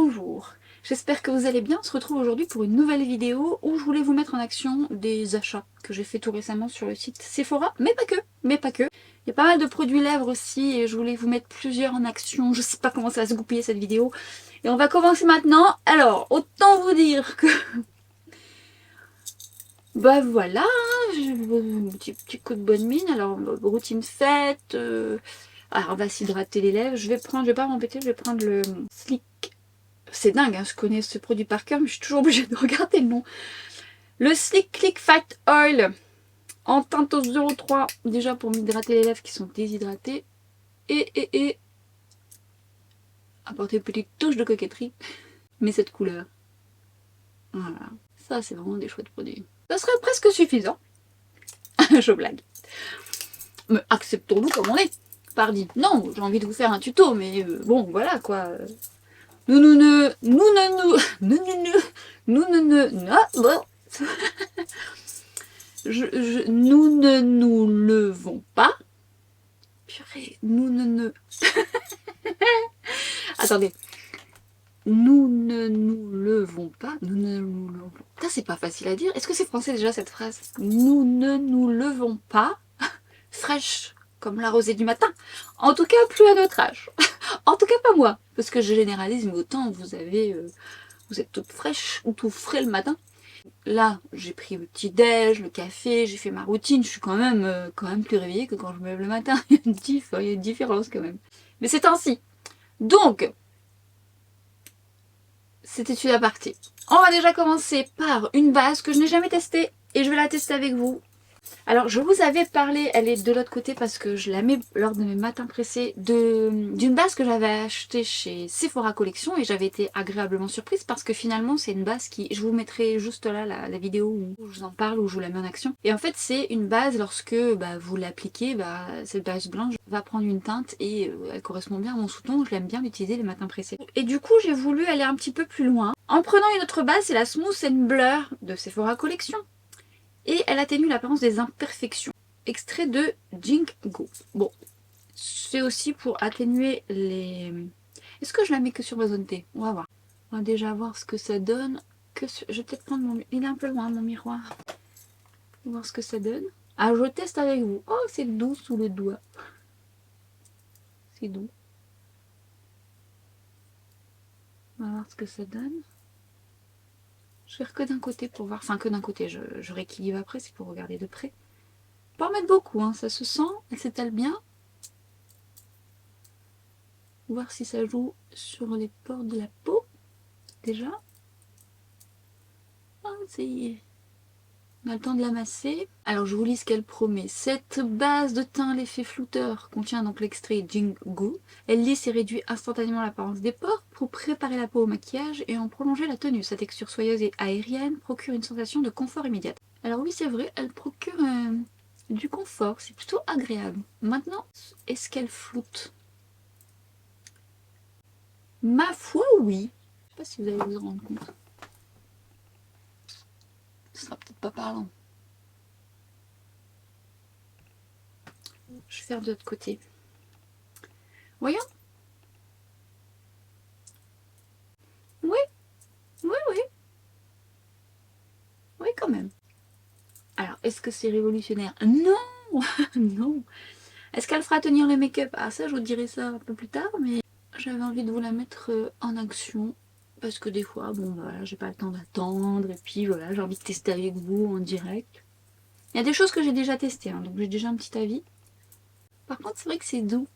bonjour, j'espère que vous allez bien. On se retrouve aujourd'hui pour une nouvelle vidéo où je voulais vous mettre en action des achats que j'ai fait tout récemment sur le site Sephora, mais pas que. Il y a pas mal de produits lèvres aussi et je voulais vous mettre plusieurs en action. Je sais pas comment ça va se goupiller cette vidéo. Et on va commencer maintenant. Alors, autant vous dire que... Bah voilà, j'ai un petit coup de bonne mine. Alors, routine faite. Alors, on va s'hydrater les lèvres. Je vais pas m'embêter, je vais prendre le Slick. C'est dingue, hein, je connais ce produit par cœur, mais je suis toujours obligée de regarder le nom. Le Slick Click Fat Oil en teinte au 03, déjà pour m'hydrater les lèvres qui sont déshydratées. Et apporter une petite touche de coquetterie, mais cette couleur. Voilà, ça c'est vraiment des chouettes produits. Ça serait presque suffisant. Je blague. Mais acceptons-nous comme on est. Pardi. Non, j'ai envie de vous faire un tuto, mais bon, voilà quoi. Nous ne nous levons pas. Purée, Attendez. Nous ne nous levons pas. Nous ne nous levons pas. Putain, c'est pas facile à dire. Est-ce que c'est français déjà cette phrase? Nous ne nous levons pas fraîche comme la rosée du matin. En tout cas, plus à notre âge. En tout cas, pas moi. Parce que je généralise, mais autant vous êtes toute fraîche ou tout frais le matin. Là, j'ai pris le petit déj, le café, j'ai fait ma routine. Je suis quand même plus réveillée que quand je me lève le matin. Il y a une différence quand même. Mais c'est ainsi. Donc, c'était une aparté. On va déjà commencer par une base que je n'ai jamais testée et je vais la tester avec vous. Alors, je vous avais parlé, elle est de l'autre côté parce que je la mets lors de mes matins pressés, d'une base que j'avais achetée chez Sephora Collection et j'avais été agréablement surprise parce que finalement, c'est une base qui... Je vous mettrai juste là la vidéo où je vous en parle, où je vous la mets en action. Et en fait, c'est une base, lorsque vous l'appliquez, cette base blanche va prendre une teinte et elle correspond bien à mon sous-ton. Je l'aime bien l'utiliser les matins pressés. Et du coup, j'ai voulu aller un petit peu plus loin en prenant une autre base, c'est la Smooth and Blur de Sephora Collection. Et elle atténue l'apparence des imperfections. Extrait de Jingo. Bon, c'est aussi pour atténuer les... Est-ce que je la mets que sur ma zone T? On va voir. On va déjà voir ce que ça donne. Je vais peut-être prendre mon... Il est un peu loin, mon miroir. On va voir ce que ça donne. Ah, je teste avec vous. Oh, c'est doux sous le doigt. C'est doux. On va voir ce que ça donne. Je vais faire que d'un côté pour voir. Enfin, que d'un côté. Je rééquilibre après, c'est pour regarder de près. Pas en mettre beaucoup, hein. Ça se sent. Elle s'étale bien. Voir si ça joue sur les pores de la peau. Déjà. Ah, on a le temps de l'amasser. Alors, je vous lis ce qu'elle promet. Cette base de teint à l'effet flouteur contient donc l'extrait Jingo. Elle lisse et réduit instantanément l'apparence des pores pour préparer la peau au maquillage et en prolonger la tenue. Sa texture soyeuse et aérienne procure une sensation de confort immédiate. Alors oui, c'est vrai, elle procure du confort. C'est plutôt agréable. Maintenant, est-ce qu'elle floute? Ma foi, oui. Je sais pas si vous allez vous en rendre compte. Ce sera peut-être pas parlant. Je vais faire de l'autre côté. Voyons. Oui. Oui, quand même. Alors, est-ce que c'est révolutionnaire? Non. Non. Est-ce qu'elle fera tenir le make-up? Ah, ça, je vous dirai ça un peu plus tard, mais j'avais envie de vous la mettre en action. Parce que des fois, bon, voilà, j'ai pas le temps d'attendre. Et puis, voilà, j'ai envie de tester avec vous en direct. Il y a des choses que j'ai déjà testées, hein, donc j'ai déjà un petit avis. Par contre, c'est vrai que c'est doux.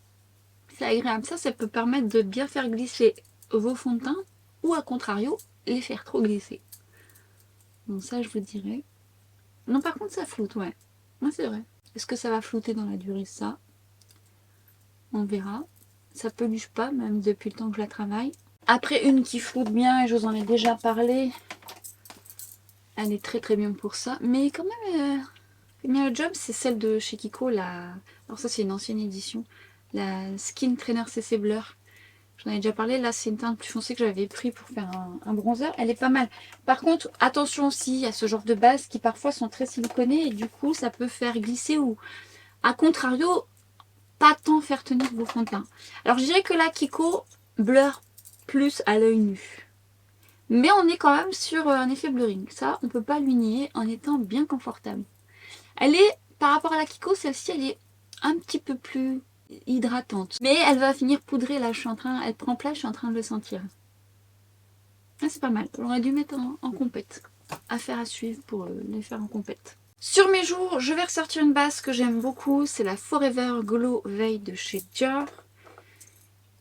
C'est agréable. Ça peut permettre de bien faire glisser vos fonds de teint. Ou, à contrario, les faire trop glisser. Donc ça, je vous dirais. Non, par contre, ça floute, ouais. Ouais, c'est vrai. Est-ce que ça va flouter dans la durée? Ça, on verra. Ça peluche pas, même depuis le temps que je la travaille. Après, une qui floute bien, et je vous en ai déjà parlé. Elle est très très bien pour ça. Mais quand même, fait bien le job. C'est celle de chez Kiko. Alors ça, c'est une ancienne édition. La Skin Trainer CC Blur. J'en ai déjà parlé. Là, c'est une teinte plus foncée que j'avais pris pour faire un bronzer. Elle est pas mal. Par contre, attention aussi à ce genre de bases qui parfois sont très siliconées. Et du coup, ça peut faire glisser ou, à contrario, pas tant faire tenir vos fonds de teint. Alors, je dirais que la Kiko Blur plus à l'œil nu. Mais on est quand même sur un effet blurring. Ça, on peut pas lui nier en étant bien confortable. Elle est, par rapport à la Kiko, celle-ci, elle est un petit peu plus hydratante. Mais elle va finir poudrée, là, elle prend place, je suis en train de le sentir. Ah, c'est pas mal. J'aurais dû mettre en compète. Affaire à suivre pour les faire en compète. Sur mes joues, je vais ressortir une base que j'aime beaucoup. C'est la Forever Glow Veil de chez Dior.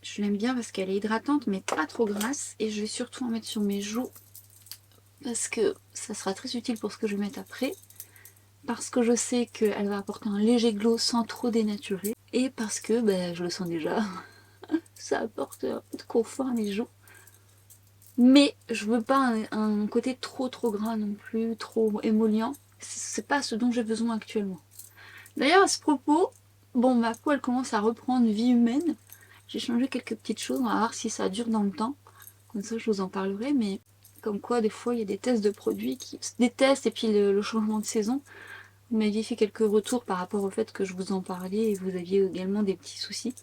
Je l'aime bien parce qu'elle est hydratante mais pas trop grasse. Et je vais surtout en mettre sur mes joues parce que ça sera très utile pour ce que je vais mettre après. Parce que je sais qu'elle va apporter un léger glow sans trop dénaturer. Et parce que, ben, je le sens déjà, ça apporte un peu de confort à mes joues. Mais je veux pas un côté trop gras non plus, trop émollient. C'est pas ce dont j'ai besoin actuellement. D'ailleurs, à ce propos, bon, ma peau elle commence à reprendre vie humaine. J'ai changé quelques petites choses, on va voir si ça dure dans le temps. Comme ça, je vous en parlerai. Mais comme quoi, des fois, il y a des tests de produits, des tests et puis le changement de saison. Vous m'aviez fait quelques retours par rapport au fait que je vous en parlais et vous aviez également des petits soucis.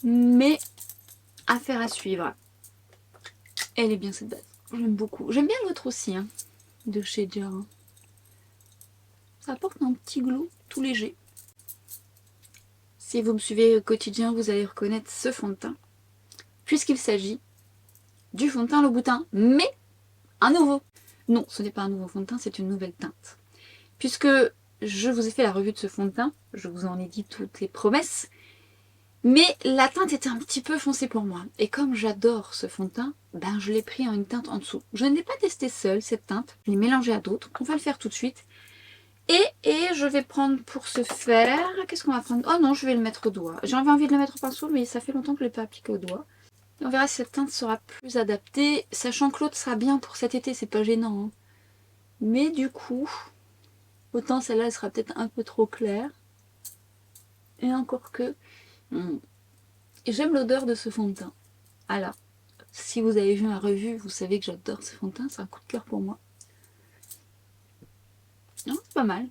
Mais, affaire à suivre. Elle est bien cette base. J'aime beaucoup. J'aime bien l'autre aussi, hein, de chez Dior. Ça apporte un petit glow tout léger. Si vous me suivez au quotidien, vous allez reconnaître ce fond de teint. Puisqu'il s'agit du fond de teint Louboutin, mais un nouveau. Non, ce n'est pas un nouveau fond de teint, c'est une nouvelle teinte. Puisque je vous ai fait la revue de ce fond de teint, je vous en ai dit toutes les promesses, mais la teinte était un petit peu foncée pour moi. Et comme j'adore ce fond de teint, ben je l'ai pris en une teinte en dessous. Je ne l'ai pas testé seule, cette teinte. Je l'ai mélangée à d'autres. On va le faire tout de suite. Et je vais prendre pour ce faire... Qu'est-ce qu'on va prendre? Oh non, je vais le mettre au doigt. J'avais envie de le mettre au pinceau, mais ça fait longtemps que je ne l'ai pas appliqué au doigt. Et on verra si cette teinte sera plus adaptée. Sachant que l'autre sera bien pour cet été, c'est pas gênant. Hein. Mais du coup, autant celle-là, elle sera peut-être un peu trop claire. Et encore que... J'aime l'odeur de ce fond de teint. Alors, si vous avez vu ma revue, vous savez que j'adore ce fond de teint. C'est un coup de cœur pour moi. Non, c'est pas mal.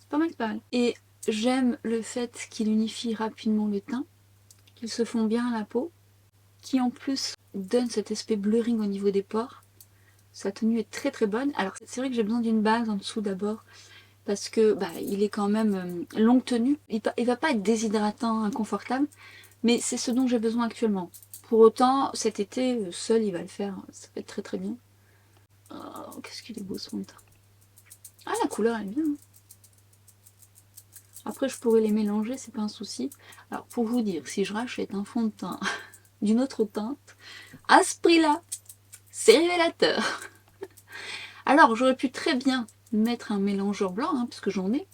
C'est pas mal, c'est pas mal. Et j'aime le fait qu'il unifie rapidement le teint. Qu'il se fond bien à la peau. Qui en plus donne cet aspect blurring au niveau des pores. Sa tenue est très bonne. Alors c'est vrai que j'ai besoin d'une base en dessous d'abord. Parce que bah, il est quand même longue tenue. Il va pas être déshydratant, inconfortable. Mais c'est ce dont j'ai besoin actuellement. Pour autant, cet été, seul, il va le faire. Ça va être très bien. Oh, qu'est-ce qu'il est beau ce fond de teint. Ah, la couleur elle est bien. Hein. Après, je pourrais les mélanger, c'est pas un souci. Alors, pour vous dire, si je rachète un fond de teint d'une autre teinte, à ce prix-là, c'est révélateur. Alors, j'aurais pu très bien mettre un mélangeur blanc, hein, parce que j'en ai,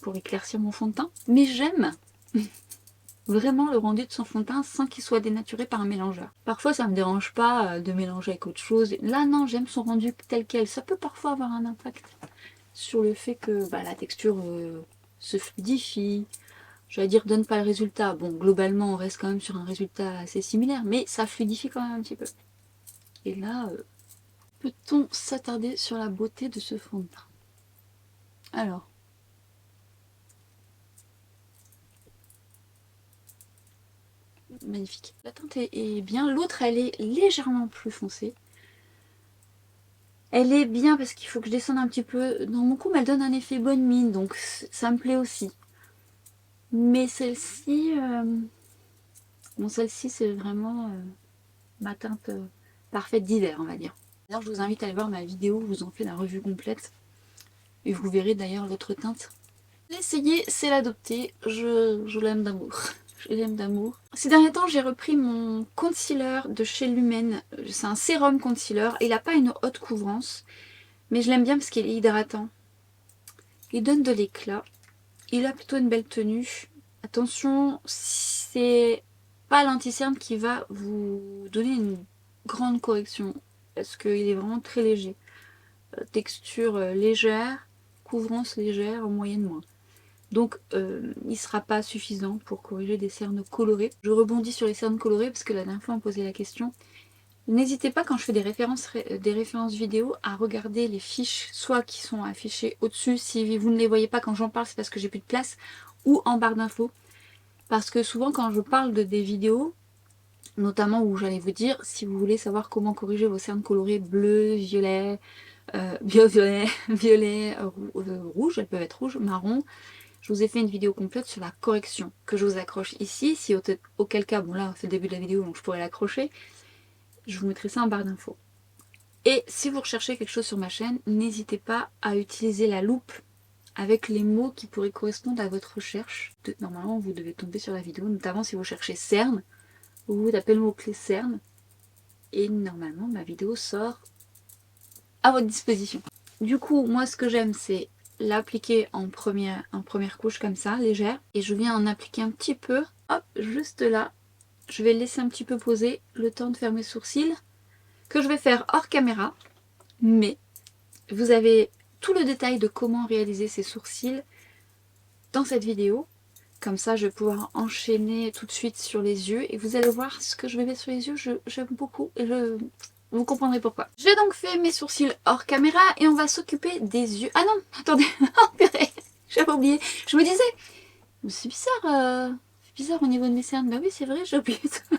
pour éclaircir mon fond de teint. Mais j'aime vraiment le rendu de son fond de teint sans qu'il soit dénaturé par un mélangeur. Parfois ça me dérange pas de mélanger avec autre chose. Là non, j'aime son rendu tel quel. Ça peut parfois avoir un impact sur le fait que bah, la texture se fluidifie. J'allais dire donne pas le résultat. Bon, globalement on reste quand même sur un résultat assez similaire, mais ça fluidifie quand même un petit peu. Et là, peut-on s'attarder sur la beauté de ce fond de teint? Alors, magnifique. La teinte est bien. L'autre, elle est légèrement plus foncée. Elle est bien parce qu'il faut que je descende un petit peu dans mon cou, mais elle donne un effet bonne mine, donc ça me plaît aussi. Mais celle-ci, bon, celle-ci, c'est vraiment ma teinte parfaite d'hiver, on va dire. D'ailleurs, je vous invite à aller voir ma vidéo, je vous en fais la revue complète. Et vous verrez d'ailleurs l'autre teinte. L'essayer, c'est l'adopter. Je l'aime d'amour. Je l'aime d'amour. Ces derniers temps, j'ai repris mon concealer de chez Lumen. C'est un sérum concealer. Il n'a pas une haute couvrance. Mais je l'aime bien parce qu'il est hydratant. Il donne de l'éclat. Il a plutôt une belle tenue. Attention, c'est pas l'anti-cerne qui va vous donner une grande correction. Parce qu'il est vraiment très léger. Texture légère, couvrance légère, en moyenne moins. Donc il ne sera pas suffisant pour corriger des cernes colorées. Je rebondis sur les cernes colorées parce que la dernière fois on me posait la question. N'hésitez pas quand je fais des références vidéo à regarder les fiches, soit qui sont affichées au-dessus, si vous ne les voyez pas quand j'en parle c'est parce que j'ai plus de place, ou en barre d'infos. Parce que souvent quand je parle de des vidéos, notamment où j'allais vous dire si vous voulez savoir comment corriger vos cernes colorées bleu, violet, violet, rouge, elles peuvent être rouges, marron. Je vous ai fait une vidéo complète sur la correction que je vous accroche ici, si auquel cas, bon là c'est le début de la vidéo donc je pourrais l'accrocher, je vous mettrai ça en barre d'infos. Et si vous recherchez quelque chose sur ma chaîne, n'hésitez pas à utiliser la loupe avec les mots qui pourraient correspondre à votre recherche. Normalement vous devez tomber sur la vidéo, notamment si vous cherchez cerne, vous tapez le mot-clé cerne et normalement ma vidéo sort à votre disposition. Du coup, moi ce que j'aime c'est l'appliquer en première couche comme ça, légère, et je viens en appliquer un petit peu, hop, juste là. Je vais le laisser un petit peu poser, le temps de faire mes sourcils, que je vais faire hors caméra, mais vous avez tout le détail de comment réaliser ces sourcils dans cette vidéo. Comme ça, je vais pouvoir enchaîner tout de suite sur les yeux, et vous allez voir ce que je vais mettre sur les yeux, j'aime beaucoup, et vous comprendrez pourquoi. J'ai donc fait mes sourcils hors caméra et on va s'occuper des yeux. Ah non, attendez, oh purée, j'avais oublié. Je me disais, c'est bizarre au niveau de mes cernes. Bah oui, c'est vrai, j'ai oublié tout.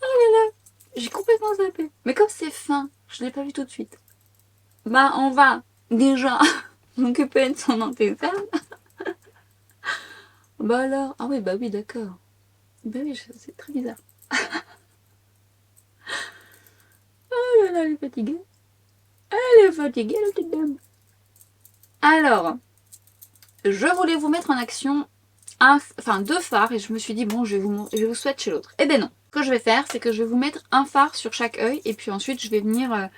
Oh là là, j'ai complètement zappé. Mais comme c'est fin, je l'ai pas vu tout de suite. Bah on va déjà s'occuper de son antécerne. Bah alors, ah oui, bah oui, d'accord. Bah oui, c'est très bizarre. Oh là là, elle est fatiguée. Elle est fatiguée, la petite dame. Alors, je voulais vous mettre en action deux phares et je me suis dit bon je vais vous swatcher l'autre. Eh ben non. Ce que je vais faire c'est que je vais vous mettre un phare sur chaque œil et puis ensuite je vais venir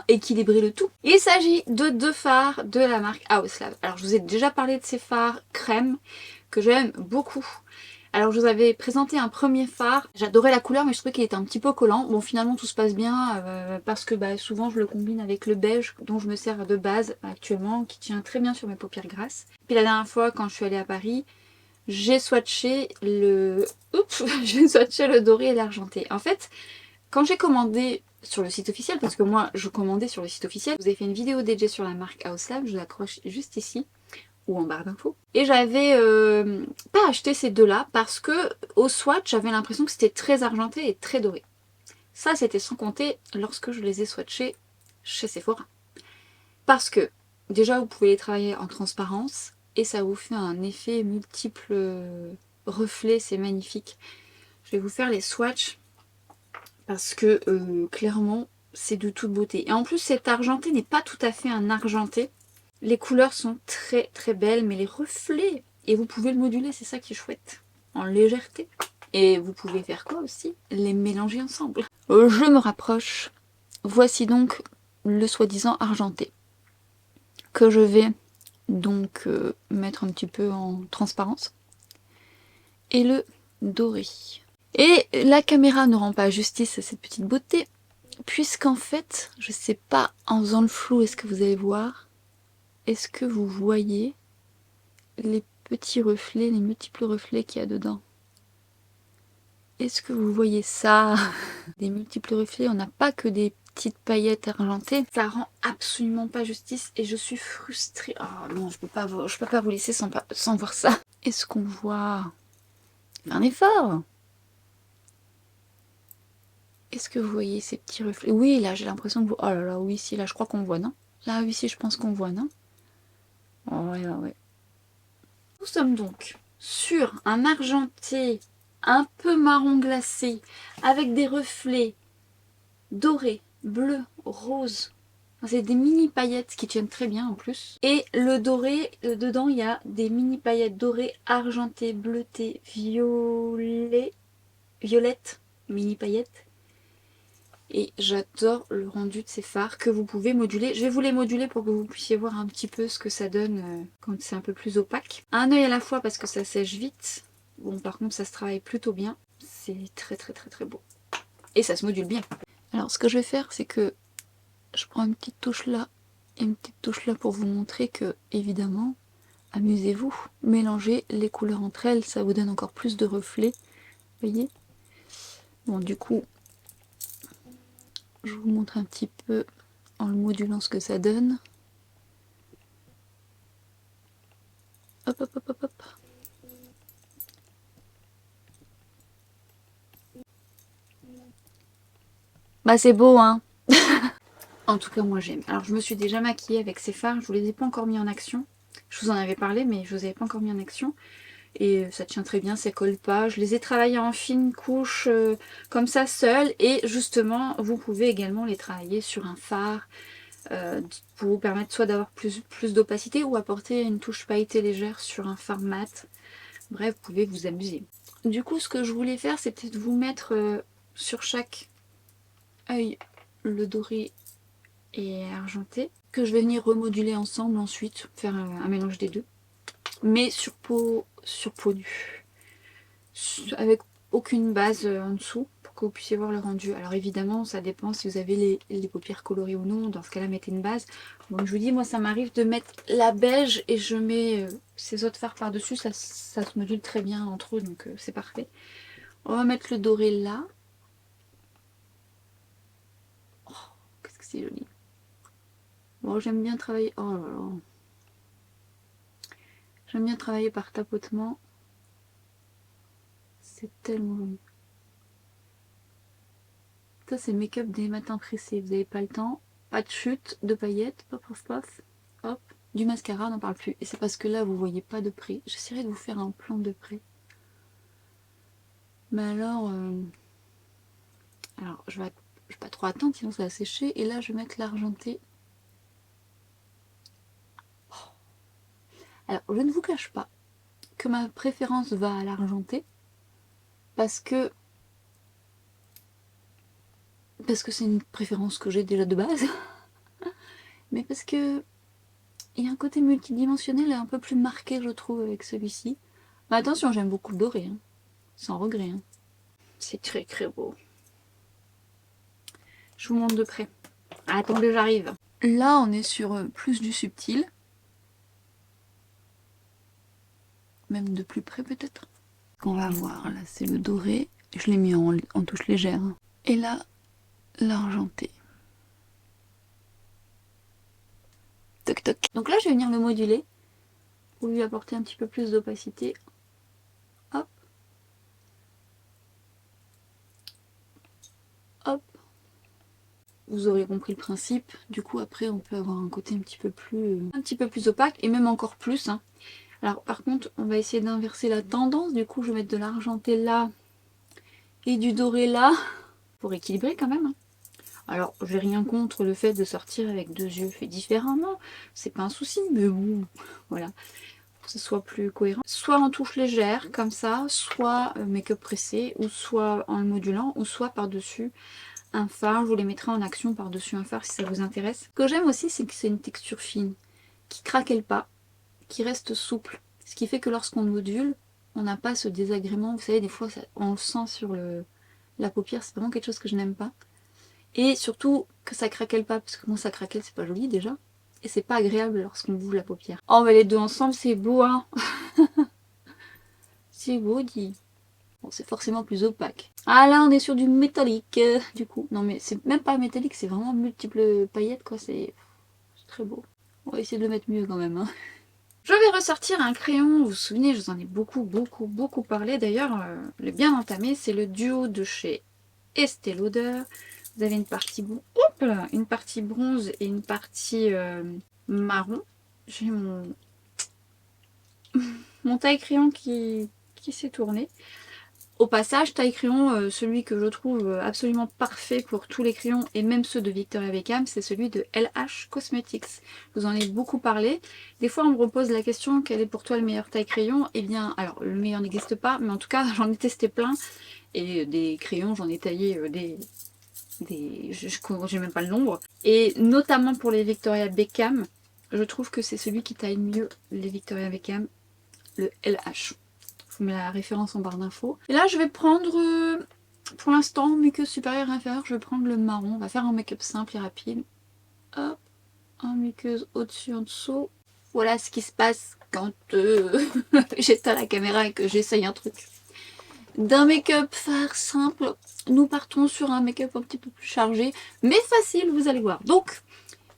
équilibrer le tout. Il s'agit de 2 phares de la marque Haoslab. Alors je vous ai déjà parlé de ces phares crème que j'aime beaucoup. Alors je vous avais présenté un premier phare, j'adorais la couleur mais je trouvais qu'il était un petit peu collant. Bon finalement tout se passe bien parce que souvent je le combine avec le beige dont je me sers de base actuellement, qui tient très bien sur mes paupières grasses. Puis la dernière fois quand je suis allée à Paris, j'ai swatché le... Oups, j'ai swatché le doré et l'argenté. En fait, quand j'ai commandé sur le site officiel, parce que moi je commandais sur le site officiel, je vous ai fait une vidéo dédiée sur la marque Haoslab, je l'accroche juste ici ou en barre d'infos. Et j'avais pas acheté ces deux-là parce que au swatch, j'avais l'impression que c'était très argenté et très doré. Ça, c'était sans compter lorsque je les ai swatchés chez Sephora. Parce que déjà, vous pouvez les travailler en transparence et ça vous fait un effet multiple reflets, c'est magnifique. Je vais vous faire les swatchs parce que clairement, c'est de toute beauté. Et en plus, cet argenté n'est pas tout à fait un argenté. Les couleurs sont très très belles, mais les reflets, et vous pouvez le moduler, c'est ça qui est chouette, en légèreté. Et vous pouvez faire quoi aussi? Les mélanger ensemble. Je me rapproche. Voici donc le soi-disant argenté, que je vais donc mettre un petit peu en transparence. Et le doré. Et la caméra ne rend pas justice à cette petite beauté, puisqu'en fait, je sais pas, en faisant le flou, est-ce que vous allez voir? Est-ce que vous voyez les petits reflets, les multiples reflets qu'il y a dedans? Est-ce que vous voyez ça? Des multiples reflets, on n'a pas que des petites paillettes argentées. Ça rend absolument pas justice et je suis frustrée. Oh non, je peux pas vous laisser sans voir ça. Est-ce qu'on voit? Fais un effort! Est-ce que vous voyez ces petits reflets? Oui, là j'ai l'impression que vous... Oh là là, oui, si, là je crois qu'on voit, non? Là, oui, si, je pense qu'on voit, non? Oh, ouais, ouais. Nous sommes donc sur un argenté un peu marron glacé avec des reflets dorés, bleus, roses. C'est des mini paillettes qui tiennent très bien en plus. Et le doré, dedans il y a des mini paillettes dorées, argentées, bleutées, violettes, mini paillettes. Et j'adore le rendu de ces fards que vous pouvez moduler. Je vais vous les moduler pour que vous puissiez voir un petit peu ce que ça donne quand c'est un peu plus opaque. Un œil à la fois parce que ça sèche vite. Bon, par contre, ça se travaille plutôt bien. C'est très très très très beau. Et ça se module bien. Alors, ce que je vais faire, c'est que je prends une petite touche là et une petite touche là pour vous montrer que, évidemment, amusez-vous. Mélangez les couleurs entre elles, ça vous donne encore plus de reflets. Vous voyez? Bon, du coup... Je vous montre un petit peu en le modulant ce que ça donne. Hop, hop, hop, hop, hop. Bah c'est beau hein. En tout cas moi j'aime. Alors je me suis déjà maquillée avec ces fards, je vous les ai pas encore mis en action. Je vous en avais parlé mais je vous avais pas encore mis en action. Et ça tient très bien, ça colle pas. Je les ai travaillés en fine couche comme ça seul. Et justement vous pouvez également les travailler sur un fard pour vous permettre soit d'avoir plus d'opacité ou apporter une touche pailletée légère sur un fard mat. Bref, vous pouvez vous amuser. Du coup, ce que je voulais faire, c'est peut-être vous mettre sur chaque œil le doré et argenté, que je vais venir remoduler ensemble ensuite, faire un mélange des deux. Mais sur peau nue, avec aucune base en dessous, pour que vous puissiez voir le rendu. Alors évidemment, ça dépend si vous avez les paupières colorées ou non. Dans ce cas-là, mettez une base. Donc je vous dis, moi ça m'arrive de mettre la beige et je mets ces autres fards par-dessus. Ça se module très bien entre eux, donc c'est parfait. On va mettre le doré là. Oh, qu'est-ce que c'est joli. Bon, j'aime bien travailler... Oh là là. J'aime bien travailler par tapotement. C'est tellement joli. Ça, c'est le make-up des matins pressés. Vous n'avez pas le temps. Pas de chute, de paillettes. Pop, pop, pop. Hop. Du mascara, on n'en parle plus. Et c'est parce que là, vous voyez pas de près. J'essaierai de vous faire un plan de près. Mais alors... Alors, je vais pas trop attendre, sinon ça va sécher. Et là, je vais mettre l'argenté. Oh. Alors, je ne vous cache pas que ma préférence va à l'argenté. Parce que c'est une préférence que j'ai déjà de base. Mais parce que il y a un côté multidimensionnel et un peu plus marqué, je trouve, avec celui-ci. Mais attention, j'aime beaucoup le doré, hein. Sans regret. Hein. C'est très très beau. Je vous montre de près. Attendez, j'arrive. Là, on est sur plus du subtil. Même de plus près, peut-être. Qu'on va voir, là, c'est le doré. Je l'ai mis en touche légère. Et là, l'argenté. Toc toc. Donc là, je vais venir le moduler pour lui apporter un petit peu plus d'opacité. Hop. Hop. Vous aurez compris le principe. Du coup, après, on peut avoir un côté un petit peu plus opaque et même encore plus. Hein. Alors, par contre, on va essayer d'inverser la tendance. Du coup, je vais mettre de l'argenté là et du doré là pour équilibrer quand même. Hein. Alors, j'ai rien contre le fait de sortir avec deux yeux faits différemment. C'est pas un souci, mais bon, voilà. Pour que ce soit plus cohérent. Soit en touche légère, comme ça, soit make-up pressé, ou soit en le modulant, ou soit par-dessus un fard. Je vous les mettrai en action par-dessus un fard si ça vous intéresse. Ce que j'aime aussi, c'est que c'est une texture fine, qui craquelle pas, qui reste souple. Ce qui fait que lorsqu'on module, on n'a pas ce désagrément. Vous savez, des fois, on le sent sur la paupière. C'est vraiment quelque chose que je n'aime pas. Et surtout que ça craquelle pas, parce que moi ça craquelle, c'est pas joli déjà. Et c'est pas agréable lorsqu'on bouge la paupière. Oh mais les deux ensemble c'est beau hein. C'est beau dit. Bon c'est forcément plus opaque. Ah là on est sur du métallique du coup. Non mais c'est même pas métallique, c'est vraiment multiples paillettes quoi, c'est très beau. On va essayer de le mettre mieux quand même. Hein. Je vais ressortir un crayon, vous vous souvenez, je vous en ai beaucoup parlé. D'ailleurs, je l'ai bien entamé, c'est le duo de chez Estée Lauder. Vous avez une partie bronze et une partie marron. J'ai mon taille-crayon qui s'est tourné. Au passage, taille-crayon, celui que je trouve absolument parfait pour tous les crayons et même ceux de Victoria Beckham, c'est celui de LH Cosmetics. Je vous en ai beaucoup parlé. Des fois, on me repose la question, quel est pour toi le meilleur taille-crayon? Eh bien, alors, le meilleur n'existe pas, mais en tout cas, j'en ai testé plein. Et des crayons, j'en ai taillé j'ai même pas le nombre. Et notamment pour les Victoria Beckham, je trouve que c'est celui qui taille mieux les Victoria Beckham, le LH. Je vous mets la référence en barre d'infos. Et là je vais prendre, pour l'instant, muqueuse supérieure et inférieure, je vais prendre le marron. On va faire un make-up simple et rapide. Hop, un muqueuse au-dessus, en dessous. Voilà ce qui se passe quand j'éteins la caméra et que j'essaye un truc. D'un make-up fard simple, nous partons sur un make-up un petit peu plus chargé, mais facile, vous allez voir. Donc,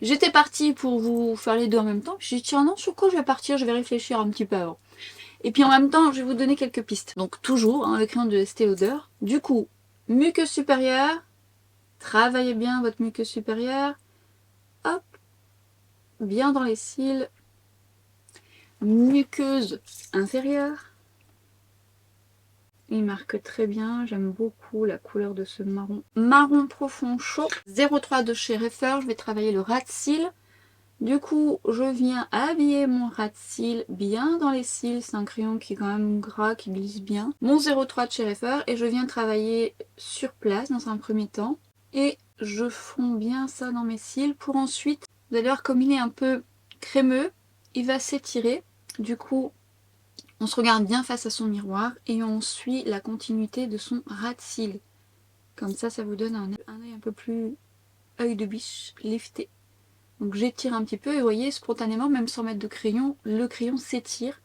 j'étais partie pour vous faire les deux en même temps. Je dit tiens non, sur quoi je vais partir, je vais réfléchir un petit peu avant. Et puis en même temps, je vais vous donner quelques pistes. Donc toujours, hein, le crayon de Estée Lauder. Du coup, muqueuse supérieure, Travaillez bien votre muqueuse supérieure. Hop, bien dans les cils. Muqueuse inférieure. Il marque très bien, j'aime beaucoup la couleur de ce marron. Marron profond chaud, 03 de chez Refer, je vais travailler le ras de cils. Du coup, je viens habiller mon ras de cils bien dans les cils. C'est un crayon qui est quand même gras, qui glisse bien. Mon 03 de chez Refer et je viens travailler sur place dans un premier temps. Et je fonds bien ça dans mes cils pour ensuite, vous allez voir comme il est un peu crémeux, il va s'étirer. Du coup, on se regarde bien face à son miroir et on suit la continuité de son ras de cils. Comme ça vous donne un œil un peu plus œil de biche lifté. Donc j'étire un petit peu et vous voyez, spontanément, même sans mettre de crayon, le crayon s'étire.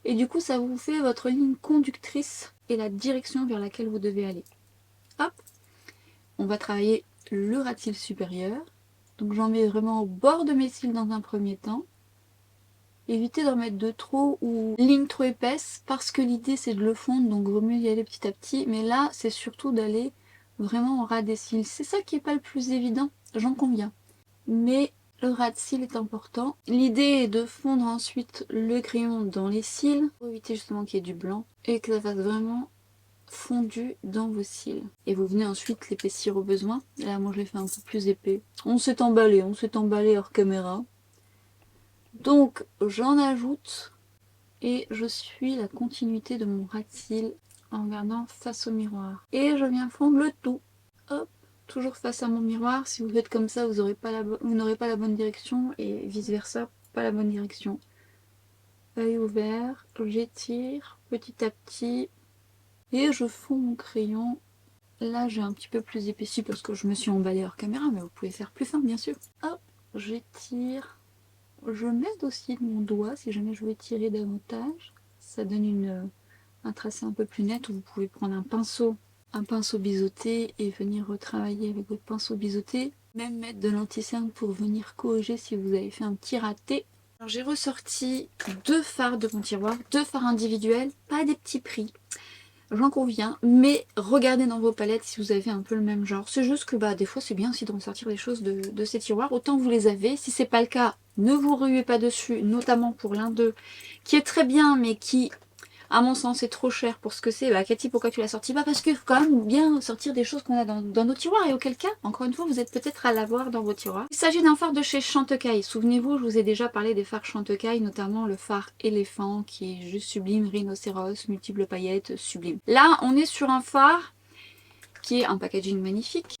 Et du coup, ça vous fait votre ligne conductrice et la direction vers laquelle vous devez aller. Hop, on va travailler le ras de cils supérieur. Donc j'en mets vraiment au bord de mes cils dans un premier temps. Évitez d'en mettre de trop ou ligne trop épaisse parce que l'idée c'est de le fondre, donc vaut mieux y aller petit à petit. Mais là, c'est surtout d'aller vraiment au ras des cils. C'est ça qui n'est pas le plus évident, j'en conviens. Mais le ras de cils est important. L'idée est de fondre ensuite le crayon dans les cils pour éviter justement qu'il y ait du blanc et que ça fasse vraiment fondu dans vos cils. Et vous venez ensuite l'épaissir au besoin. Là, moi je l'ai fait un peu plus épais. On s'est emballé hors caméra. Donc j'en ajoute et je suis la continuité de mon ras de cils en regardant face au miroir. Et je viens fondre le tout. Hop, toujours face à mon miroir. Si vous faites comme ça, vous n'aurez pas la bonne direction et vice versa, pas la bonne direction. Œil ouvert, j'étire petit à petit et je fonds mon crayon. Là, j'ai un petit peu plus épaissi parce que je me suis emballée hors caméra, mais vous pouvez faire plus fin, bien sûr. Hop, j'étire. Je m'aide aussi de mon doigt si jamais je veux tirer davantage. Ça donne un tracé un peu plus net où vous pouvez prendre un pinceau biseauté et venir retravailler avec votre pinceau biseauté. Même mettre de l'anti-cerne pour venir corriger si vous avez fait un petit raté. Alors j'ai ressorti 2 fards de mon tiroir, 2 fards individuels, pas des petits prix. J'en conviens, mais regardez dans vos palettes si vous avez un peu le même genre. C'est juste que des fois c'est bien aussi de ressortir des choses de ces tiroirs, autant vous les avez. Si c'est pas le cas, ne vous ruez pas dessus, notamment pour l'un d'eux, qui est très bien, mais qui, à mon sens, est trop cher pour ce que c'est. Cathy, pourquoi tu l'as sorti? Parce qu'il faut quand même bien sortir des choses qu'on a dans nos tiroirs, et auquel cas, encore une fois, vous êtes peut-être à l'avoir dans vos tiroirs. Il s'agit d'un phare de chez Chantecaille. Souvenez-vous, je vous ai déjà parlé des phares Chantecaille, notamment le phare éléphant, qui est juste sublime, rhinocéros, multiples paillettes, sublime. Là, on est sur un phare qui est un packaging magnifique,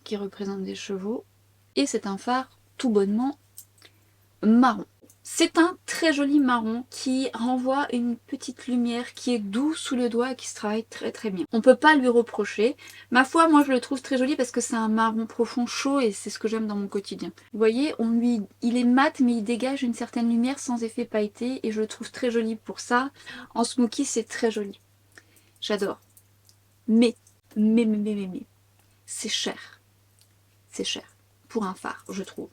qui représente des chevaux, et c'est un phare tout bonnement marron. C'est un très joli marron qui renvoie une petite lumière qui est doux sous le doigt et qui se travaille très très bien. On peut pas lui reprocher. Ma foi, moi je le trouve très joli parce que c'est un marron profond chaud et c'est ce que j'aime dans mon quotidien. Vous voyez, il est mat mais il dégage une certaine lumière sans effet pailleté et je le trouve très joli pour ça. En smoky, c'est très joli. J'adore. Mais, c'est cher. C'est cher. Pour un phare, je trouve.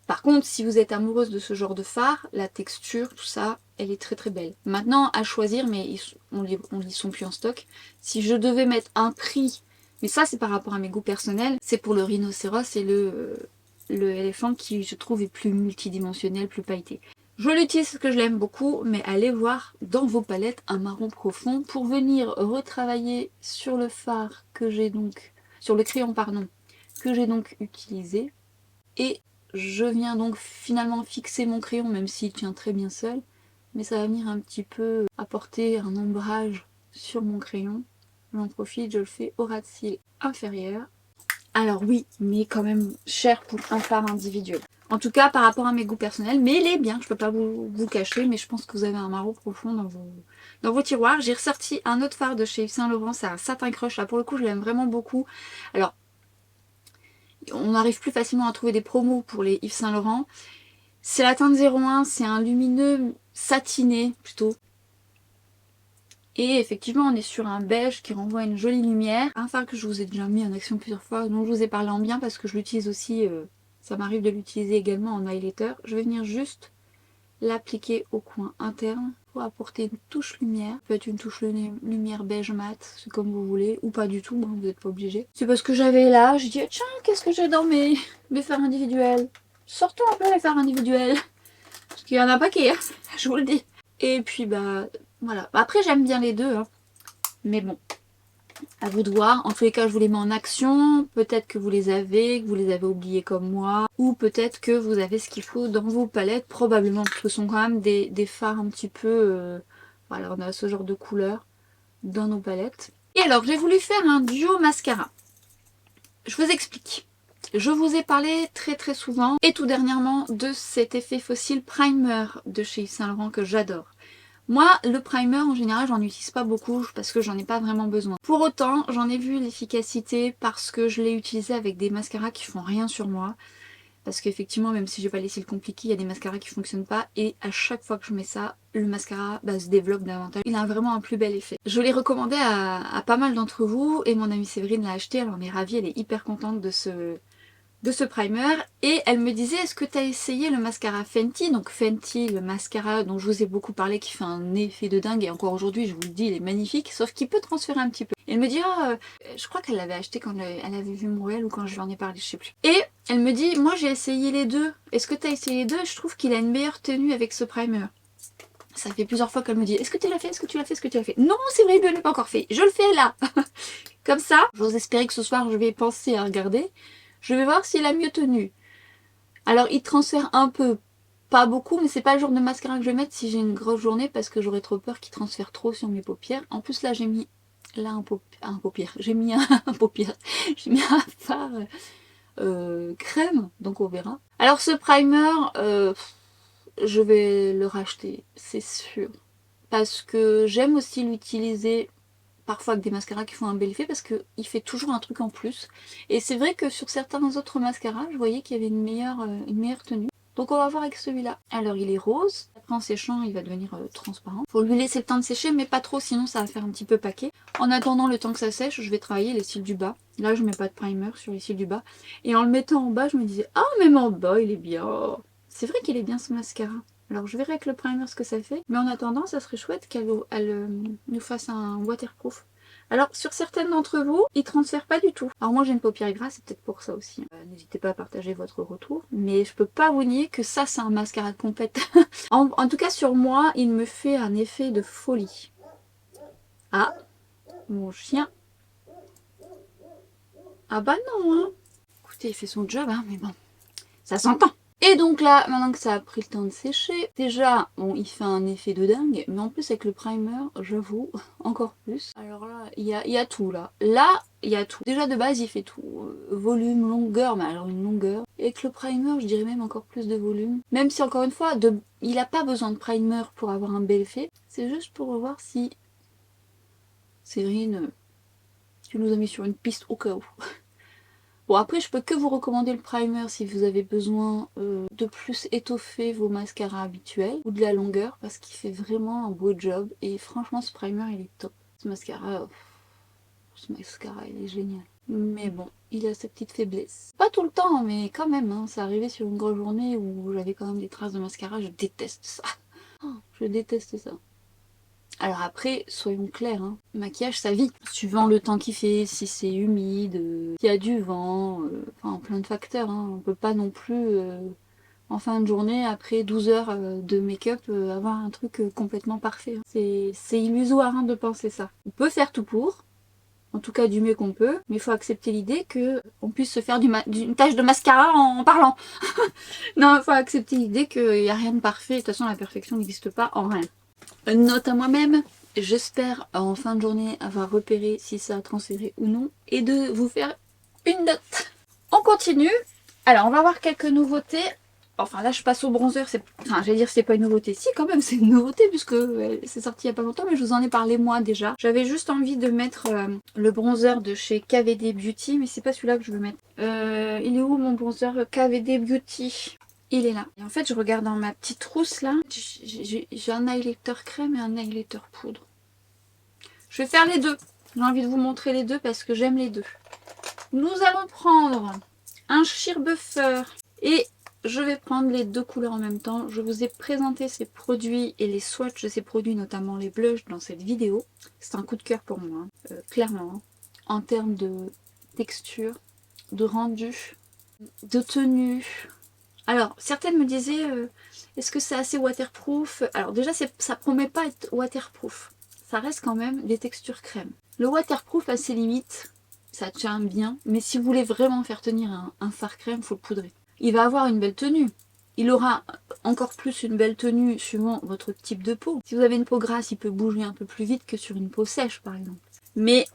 Par contre, si vous êtes amoureuse de ce genre de phare, la texture, tout ça, elle est très très belle. Maintenant, à choisir, mais ils sont plus en stock. Si je devais mettre un prix, mais ça c'est par rapport à mes goûts personnels, c'est pour le rhinocéros et le éléphant qui je trouve est plus multidimensionnel, plus pailleté. Je l'utilise parce que je l'aime beaucoup, mais allez voir dans vos palettes un marron profond pour venir retravailler sur le phare que j'ai donc, sur le crayon pardon, que j'ai donc utilisé. Et je viens donc finalement fixer mon crayon, même s'il tient très bien seul, mais ça va venir un petit peu apporter un ombrage sur mon crayon. J'en profite, je le fais au ras de cils inférieur. Alors oui, mais quand même cher pour un phare individuel. En tout cas par rapport à mes goûts personnels, mais il est bien, je peux pas vous cacher, mais je pense que vous avez un marron profond dans vos tiroirs. J'ai ressorti un autre phare de chez Yves Saint Laurent, c'est un satin crush, là pour le coup je l'aime vraiment beaucoup. Alors, on arrive plus facilement à trouver des promos pour les Yves Saint Laurent. C'est la teinte 01, c'est un lumineux satiné plutôt. Et effectivement, on est sur un beige qui renvoie une jolie lumière. Un phare que je vous ai déjà mis en action plusieurs fois, dont je vous ai parlé en bien parce que je l'utilise aussi, ça m'arrive de l'utiliser également en highlighter. Je vais venir juste l'appliquer au coin interne pour apporter une touche lumière. Ça peut être une touche lumière beige mat, c'est comme vous voulez, ou pas du tout, hein, vous n'êtes pas obligé. C'est parce que j'avais là, je dis tiens, qu'est-ce que j'ai dans mes fards individuels. Sortons un peu les fards individuels. Parce qu'il y en a un paquet, hein, je vous le dis. Et puis bah voilà. Après j'aime bien les deux, hein. Mais bon, à vous de voir. En tous les cas, je vous les mets en action. Peut-être que vous les avez oubliés comme moi. Ou peut-être que vous avez ce qu'il faut dans vos palettes. Probablement, parce que ce sont quand même des fards un petit peu... voilà, on a ce genre de couleur dans nos palettes. Et alors, j'ai voulu faire un duo mascara. Je vous explique. Je vous ai parlé très très souvent et tout dernièrement de cet effet fossile primer de chez Yves Saint Laurent que j'adore. Moi, le primer, en général, j'en utilise pas beaucoup parce que j'en ai pas vraiment besoin. Pour autant, j'en ai vu l'efficacité parce que je l'ai utilisé avec des mascaras qui font rien sur moi. Parce qu'effectivement, même si j'ai pas les cils compliqués, il y a des mascaras qui fonctionnent pas. Et à chaque fois que je mets ça, le mascara se développe davantage. Il a vraiment un plus bel effet. Je l'ai recommandé à pas mal d'entre vous et mon amie Séverine l'a acheté. Elle en est ravie, elle est hyper contente de ce primer et elle me disait est-ce que tu as essayé le mascara Fenty, donc Fenty, le mascara dont je vous ai beaucoup parlé qui fait un effet de dingue et encore aujourd'hui je vous le dis il est magnifique sauf qu'il peut transférer un petit peu. Et elle me dit je crois qu'elle l'avait acheté quand elle avait vu mon réel ou quand je lui en ai parlé, je sais plus. Et elle me dit moi j'ai essayé les deux, est-ce que tu as essayé les deux? Je trouve qu'il a une meilleure tenue avec ce primer. Ça fait plusieurs fois qu'elle me dit est-ce que tu l'as fait, est-ce que tu l'as fait, est-ce que tu l'as fait? Non c'est vrai je ne l'ai pas encore fait, je le fais là. Comme ça, j'ose espérer que ce soir je vais penser à regarder. Je vais voir s'il a mieux tenu. Alors il transfère un peu, pas beaucoup, mais c'est pas le genre de mascara que je vais mettre si j'ai une grosse journée parce que j'aurais trop peur qu'il transfère trop sur mes paupières. En plus là j'ai mis un paupière, j'ai mis un paupière, j'ai mis un fard crème, donc on verra. Alors ce primer, je vais le racheter, c'est sûr. Parce que j'aime aussi l'utiliser parfois avec des mascaras qui font un bel effet parce qu'il fait toujours un truc en plus. Et c'est vrai que sur certains autres mascaras, je voyais qu'il y avait une meilleure tenue. Donc on va voir avec celui-là. Alors il est rose. Après en séchant, il va devenir transparent. Faut lui laisser le temps de sécher, mais pas trop, sinon ça va faire un petit peu paquet. En attendant le temps que ça sèche, je vais travailler les cils du bas. Là, je mets pas de primer sur les cils du bas. Et en le mettant en bas, je me disais, ah, même en bas, il est bien. C'est vrai qu'il est bien ce mascara. Alors je verrai avec le primer ce que ça fait. Mais en attendant, ça serait chouette qu'elle nous fasse un waterproof. Alors sur certaines d'entre vous, ils transfèrent pas du tout. Alors moi j'ai une paupière grasse, c'est peut-être pour ça aussi. N'hésitez pas à partager votre retour. Mais je peux pas vous nier que ça c'est un mascara de compète. en tout cas sur moi, il me fait un effet de folie. Ah, mon chien. Ah bah non, hein. Écoutez, il fait son job, hein, mais bon, ça s'entend. Et donc là, maintenant que ça a pris le temps de sécher, déjà, bon, il fait un effet de dingue, mais en plus avec le primer, j'avoue, encore plus. Alors là, il y a tout là. Là, il y a tout. Déjà de base, il fait tout. Volume, longueur, mais alors une longueur. Et avec le primer, je dirais même encore plus de volume. Même si encore une fois, il n'a pas besoin de primer pour avoir un bel effet. C'est juste pour voir si Séverine, tu nous as mis sur une piste au cas où. Bon après je peux que vous recommander le primer si vous avez besoin de plus étoffer vos mascaras habituels ou de la longueur parce qu'il fait vraiment un beau job et franchement ce primer il est top. Ce mascara il est génial. Mais bon, il a sa petite faiblesse. Pas tout le temps mais quand même, hein, ça arrivait sur une grosse journée où j'avais quand même des traces de mascara, je déteste ça. Oh, je déteste ça. Alors après, soyons clairs, hein, maquillage ça vit. Suivant le temps qu'il fait, si c'est humide, s'il y a du vent, enfin plein de facteurs. Hein. On peut pas non plus, en fin de journée, après 12 heures de make-up, avoir un truc complètement parfait. Hein. C'est illusoire hein, de penser ça. On peut faire tout pour, en tout cas du mieux qu'on peut, mais il faut accepter l'idée qu'on puisse se faire d'une tache de mascara en parlant. Non, il faut accepter l'idée qu'il n'y a rien de parfait. De toute façon, la perfection n'existe pas en rien. Une note à moi-même, j'espère en fin de journée avoir repéré si ça a transféré ou non et de vous faire une note. On continue. Alors on va voir quelques nouveautés. Enfin là je passe au bronzer, enfin j'allais dire c'est pas une nouveauté, si quand même c'est une nouveauté puisque c'est sorti il y a pas longtemps mais je vous en ai parlé moi déjà. J'avais juste envie de mettre le bronzer de chez KVD Beauty mais c'est pas celui-là que je veux mettre. Il est où mon bronzer KVD Beauty? Il est là. Et en fait, je regarde dans ma petite trousse là. J'ai un highlighter crème et un highlighter poudre. Je vais faire les deux. J'ai envie de vous montrer les deux parce que j'aime les deux. Nous allons prendre un sheer buffer et je vais prendre les deux couleurs en même temps. Je vous ai présenté ces produits et les swatchs de ces produits, notamment les blushs, dans cette vidéo. C'est un coup de cœur pour moi, clairement. Hein. En termes de texture, de rendu, de tenue. Alors, certaines me disaient, est-ce que c'est assez waterproof? Alors déjà, ça promet pas être waterproof. Ça reste quand même des textures crème. Le waterproof a ses limites, ça tient bien, mais si vous voulez vraiment faire tenir un fard crème, il faut le poudrer. Il va avoir une belle tenue. Il aura encore plus une belle tenue suivant votre type de peau. Si vous avez une peau grasse, il peut bouger un peu plus vite que sur une peau sèche, par exemple. Mais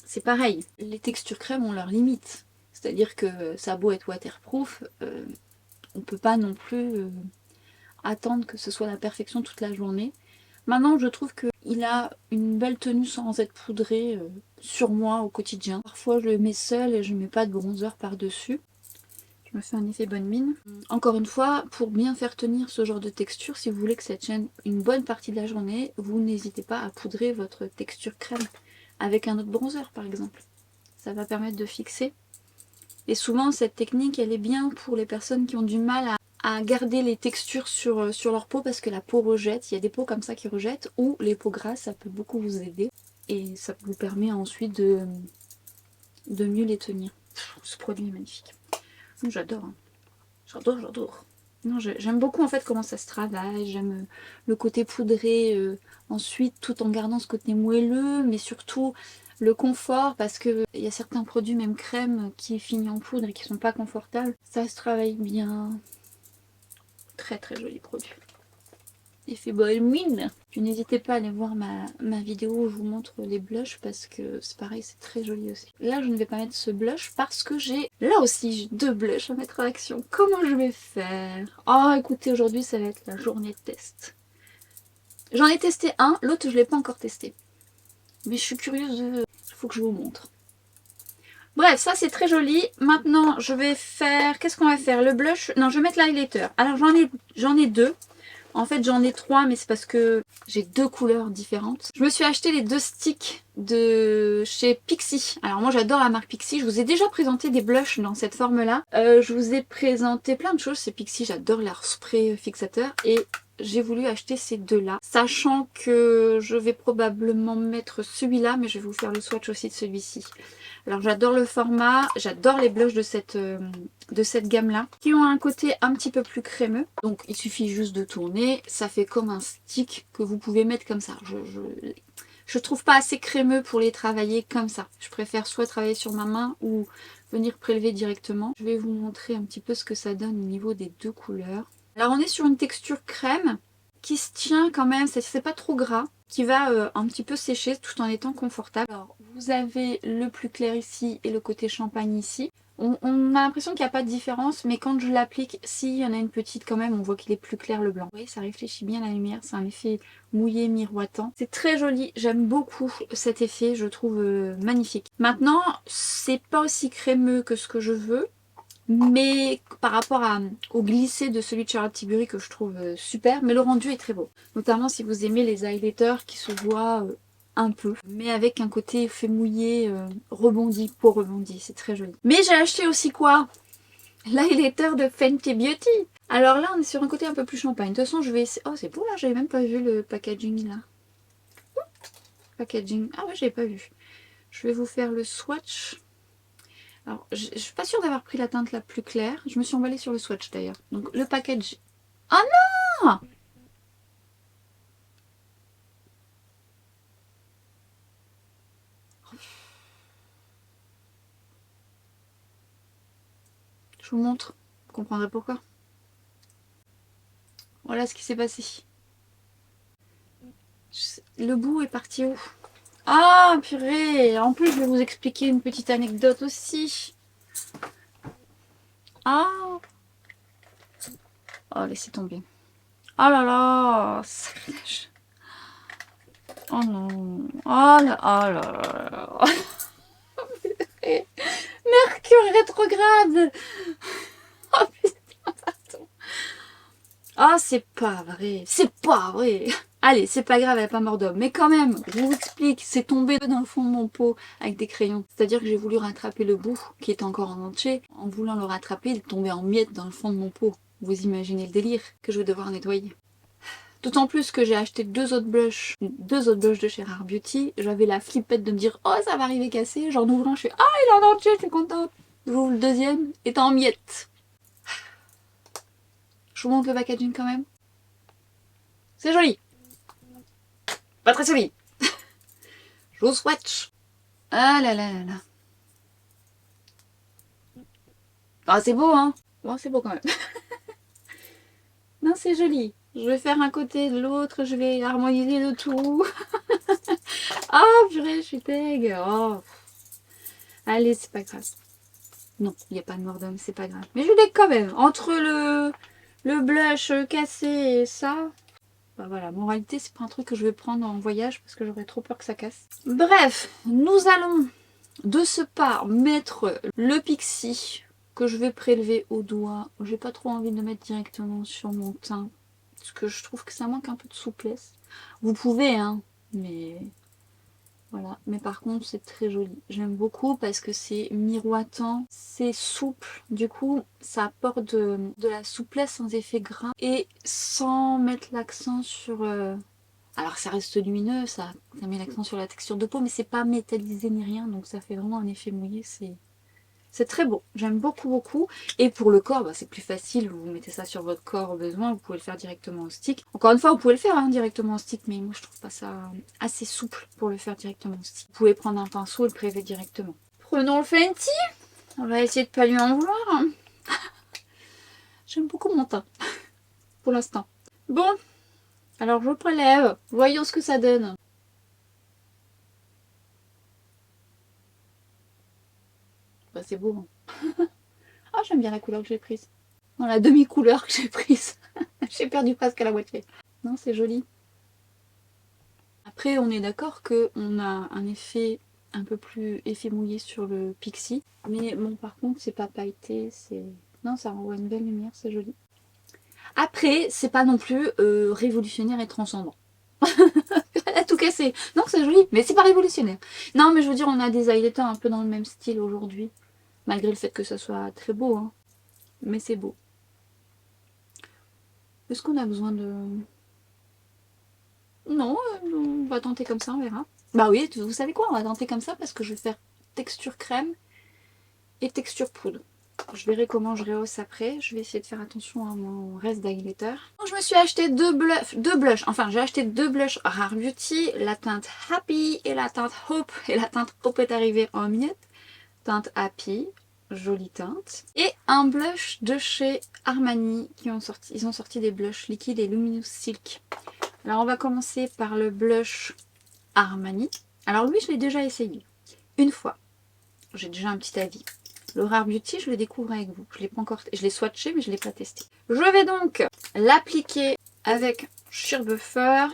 c'est pareil, les textures crème ont leurs limites. C'est-à-dire que ça a beau être waterproof, on ne peut pas non plus attendre que ce soit la perfection toute la journée. Maintenant, je trouve qu'il a une belle tenue sans être poudré sur moi au quotidien. Parfois, je le mets seul et je ne mets pas de bronzer par-dessus. Je me fais un effet bonne mine. Encore une fois, pour bien faire tenir ce genre de texture, si vous voulez que ça tienne une bonne partie de la journée, vous n'hésitez pas à poudrer votre texture crème avec un autre bronzer, par exemple. Ça va permettre de fixer. Et souvent, cette technique, elle est bien pour les personnes qui ont du mal à garder les textures sur leur peau parce que la peau rejette. Il y a des peaux comme ça qui rejettent, ou les peaux grasses, ça peut beaucoup vous aider. Et ça vous permet ensuite de mieux les tenir. Ce produit est magnifique. J'adore. Hein. J'adore. Non, j'aime beaucoup en fait comment ça se travaille. J'aime le côté poudré ensuite, tout en gardant ce côté moelleux, mais surtout le confort, parce qu'il y a certains produits, même crème, qui finissent en poudre et qui sont pas confortables. Ça se travaille bien. Très très joli produit. Effet bonne mine. Puis n'hésitez pas à aller voir ma vidéo où je vous montre les blushs parce que c'est pareil, c'est très joli aussi. Là, je ne vais pas mettre ce blush parce que j'ai là aussi j'ai deux blushs à mettre en action. Comment je vais faire? Oh, écoutez, aujourd'hui, ça va être la journée de test. J'en ai testé un, l'autre, je ne l'ai pas encore testé. Mais je suis curieuse de... Il faut que je vous montre. Bref, ça c'est très joli. Maintenant, je vais faire... Qu'est-ce qu'on va faire? Le blush... Non, je vais mettre l'highlighter. Alors, j'en ai deux. En fait, j'en ai trois, mais c'est parce que j'ai deux couleurs différentes. Je me suis acheté les deux sticks de chez Pixi. Alors moi, j'adore la marque Pixi. Je vous ai déjà présenté des blushs dans cette forme-là. Je vous ai présenté plein de choses. C'est Pixi, j'adore leur spray fixateur. Et j'ai voulu acheter ces deux-là. Sachant que je vais probablement mettre celui-là, mais je vais vous faire le swatch aussi de celui-ci. Alors j'adore le format, j'adore les blushs de cette gamme-là, qui ont un côté un petit peu plus crémeux. Donc il suffit juste de tourner, ça fait comme un stick que vous pouvez mettre comme ça. Je trouve pas assez crémeux pour les travailler comme ça. Je préfère soit travailler sur ma main ou venir prélever directement. Je vais vous montrer un petit peu ce que ça donne au niveau des deux couleurs. Alors on est sur une texture crème qui se tient quand même, c'est pas trop gras, qui va un petit peu sécher tout en étant confortable. Alors vous avez le plus clair ici et le côté champagne ici. On a l'impression qu'il n'y a pas de différence, mais quand je l'applique, si il y en a une petite quand même, on voit qu'il est plus clair le blanc. Vous voyez, ça réfléchit bien la lumière, c'est un effet mouillé, miroitant. C'est très joli, j'aime beaucoup cet effet, je trouve magnifique. Maintenant, c'est pas aussi crémeux que ce que je veux, mais par rapport au glissé de celui de Charlotte Tilbury que je trouve super, mais le rendu est très beau. Notamment si vous aimez les highlighters qui se voient un peu, mais avec un côté effet mouillé, rebondi, peau rebondie, c'est très joli. Mais j'ai acheté aussi quoi? L'highlighter de Fenty Beauty. Alors là on est sur un côté un peu plus champagne. De toute façon je vais essayer... Oh c'est beau là, j'avais même pas vu le packaging là. Packaging, ah ouais j'avais pas vu. Je vais vous faire le swatch. Alors, je suis pas sûre d'avoir pris la teinte la plus claire. Je me suis emballée sur le swatch d'ailleurs. Donc le package... Oh non! Je vous montre. Vous comprendrez pourquoi. Voilà ce qui s'est passé. Le bout est parti où? Ah purée! En plus je vais vous expliquer une petite anecdote aussi. Ah! Oh laissez tomber. Oh là là! Sacrilège. Oh non! Oh là oh là là! Mercure rétrograde! Oh putain, pardon! Ah, c'est pas vrai! C'est pas vrai! Allez, c'est pas grave, elle n'a pas mort d'homme. Mais quand même, je vous explique, c'est tombé dans le fond de mon pot avec des crayons. C'est-à-dire que j'ai voulu rattraper le bout, qui est encore en entier. En voulant le rattraper, il est tombé en miettes dans le fond de mon pot. Vous imaginez le délire que je vais devoir nettoyer. D'autant plus que j'ai acheté deux autres blushs de chez Rare Beauty. J'avais la flippette de me dire, oh ça va arriver cassé. J'en ouvre un, je fais, ah il est en entier, je suis contente. J'ouvre le deuxième, est en miettes. Je vous montre le packaging quand même. C'est joli. Pas très solide. Je vous swatch. Ah là là là là. Ah c'est beau hein. Bon c'est beau quand même. Non c'est joli. Je vais faire un côté de l'autre, je vais harmoniser le tout. Ah purée, je suis deg. Oh. Allez, c'est pas grave. Non, il n'y a pas de mort d'homme, c'est pas grave. Mais je deg quand même. Entre le blush cassé et ça... Bah voilà, moralité, c'est pas un truc que je vais prendre en voyage parce que j'aurais trop peur que ça casse. Bref, nous allons de ce pas mettre le pixie que je vais prélever au doigt. J'ai pas trop envie de le mettre directement sur mon teint parce que je trouve que ça manque un peu de souplesse. Vous pouvez, hein, mais voilà. Mais par contre, c'est très joli. J'aime beaucoup parce que c'est miroitant, c'est souple. Du coup, ça apporte de la souplesse sans effet gras et sans mettre l'accent sur... Alors ça reste lumineux, ça met l'accent sur la texture de peau, mais c'est pas métallisé ni rien, donc ça fait vraiment un effet mouillé. C'est très beau, j'aime beaucoup beaucoup. Et pour le corps, bah, c'est plus facile, vous mettez ça sur votre corps au besoin, vous pouvez le faire directement au stick. Encore une fois, vous pouvez le faire hein, directement au stick, mais moi je trouve pas ça assez souple pour le faire directement au stick. Vous pouvez prendre un pinceau et le prélever directement. Prenons le Fenty, on va essayer de pas lui en vouloir. Hein. J'aime beaucoup mon teint, pour l'instant. Bon, alors je prélève, voyons ce que ça donne. Bah, c'est beau. Hein. Ah, j'aime bien la couleur que j'ai prise. Dans la demi-couleur que j'ai prise. J'ai perdu presque à la moitié. Non, c'est joli. Après, on est d'accord qu'on a un effet un peu plus effet mouillé sur le pixie. Mais bon, par contre, c'est pas pailleté. Non, ça renvoie une belle lumière, c'est joli. Après, c'est pas non plus révolutionnaire et transcendant. Elle a tout cassé. Non, c'est joli, mais c'est pas révolutionnaire. Non, mais je veux dire, on a des highlighters un peu dans le même style aujourd'hui. Malgré le fait que ça soit très beau, hein. Mais c'est beau. Est-ce qu'on a besoin de... Non, on va tenter comme ça, on verra. Bah oui, vous savez quoi, on va tenter comme ça parce que je vais faire texture crème et texture poudre. Je verrai comment je rehausse après. Je vais essayer de faire attention à mon reste d'highlighter. Je me suis acheté deux blushs. Enfin, j'ai acheté deux blushs Rare Beauty. La teinte Happy et la teinte Hope. Et la teinte Hope est arrivée en miettes. Teinte Happy, jolie teinte. Et un blush de chez Armani. Ils ont sorti des blushs liquides et Luminous Silk. Alors on va commencer par le blush Armani. Alors lui je l'ai déjà essayé une fois. J'ai déjà un petit avis. Le Rare Beauty je le découvre avec vous. Je l'ai pas encore, je l'ai swatché mais je ne l'ai pas testé. Je vais donc l'appliquer avec Sheer Buffer.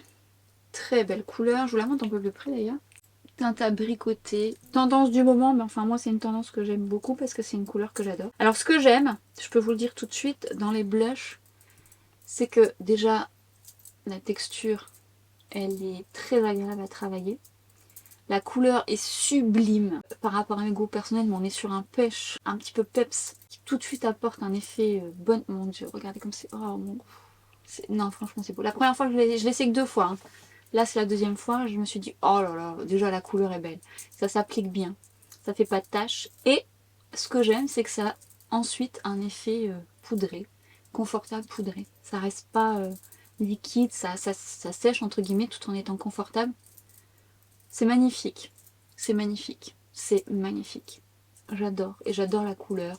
Très belle couleur. Je vous la montre un peu plus près d'ailleurs. Teinte à bricoter. Tendance du moment, mais enfin moi c'est une tendance que j'aime beaucoup parce que c'est une couleur que j'adore. Alors ce que j'aime, je peux vous le dire tout de suite, dans les blushs, c'est que déjà la texture, elle est très agréable à travailler. La couleur est sublime par rapport à mes goûts personnels, mais on est sur un pêche un petit peu peps qui tout de suite apporte un effet bon. Mon dieu, regardez comme c'est... Oh mon... Non, franchement, c'est beau. La première fois que je l'ai essayé que deux fois. Hein. Là, c'est la deuxième fois. Je me suis dit, oh là là, déjà la couleur est belle. Ça s'applique bien. Ça fait pas de taches. Et ce que j'aime, c'est que ça a ensuite un effet poudré. Confortable poudré. Ça reste pas... liquide, ça sèche entre guillemets tout en étant confortable. C'est magnifique, c'est magnifique, c'est magnifique. J'adore et j'adore la couleur.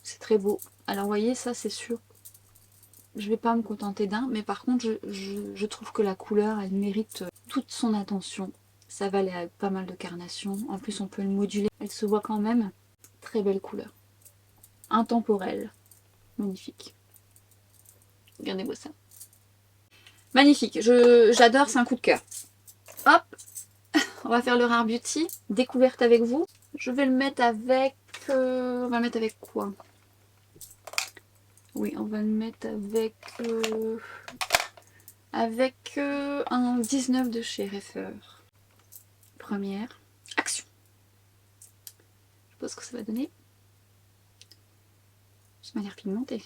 C'est très beau. Alors vous voyez, ça c'est sûr, je vais pas me contenter d'un, mais par contre je trouve que la couleur elle mérite toute son attention. Ça va aller avec pas mal de carnation. En plus on peut le moduler. Elle se voit quand même. Très belle couleur. Intemporelle. Magnifique. Regardez-moi ça. Magnifique, j'adore, c'est un coup de cœur. Hop, on va faire le Rare Beauty, découverte avec vous. Je vais le mettre avec... on va le mettre avec quoi? Oui, on va le mettre avec un 19 de chez Reifer. Première action. Je sais pas ce que ça va donner. Ça m'a l'air pigmenté.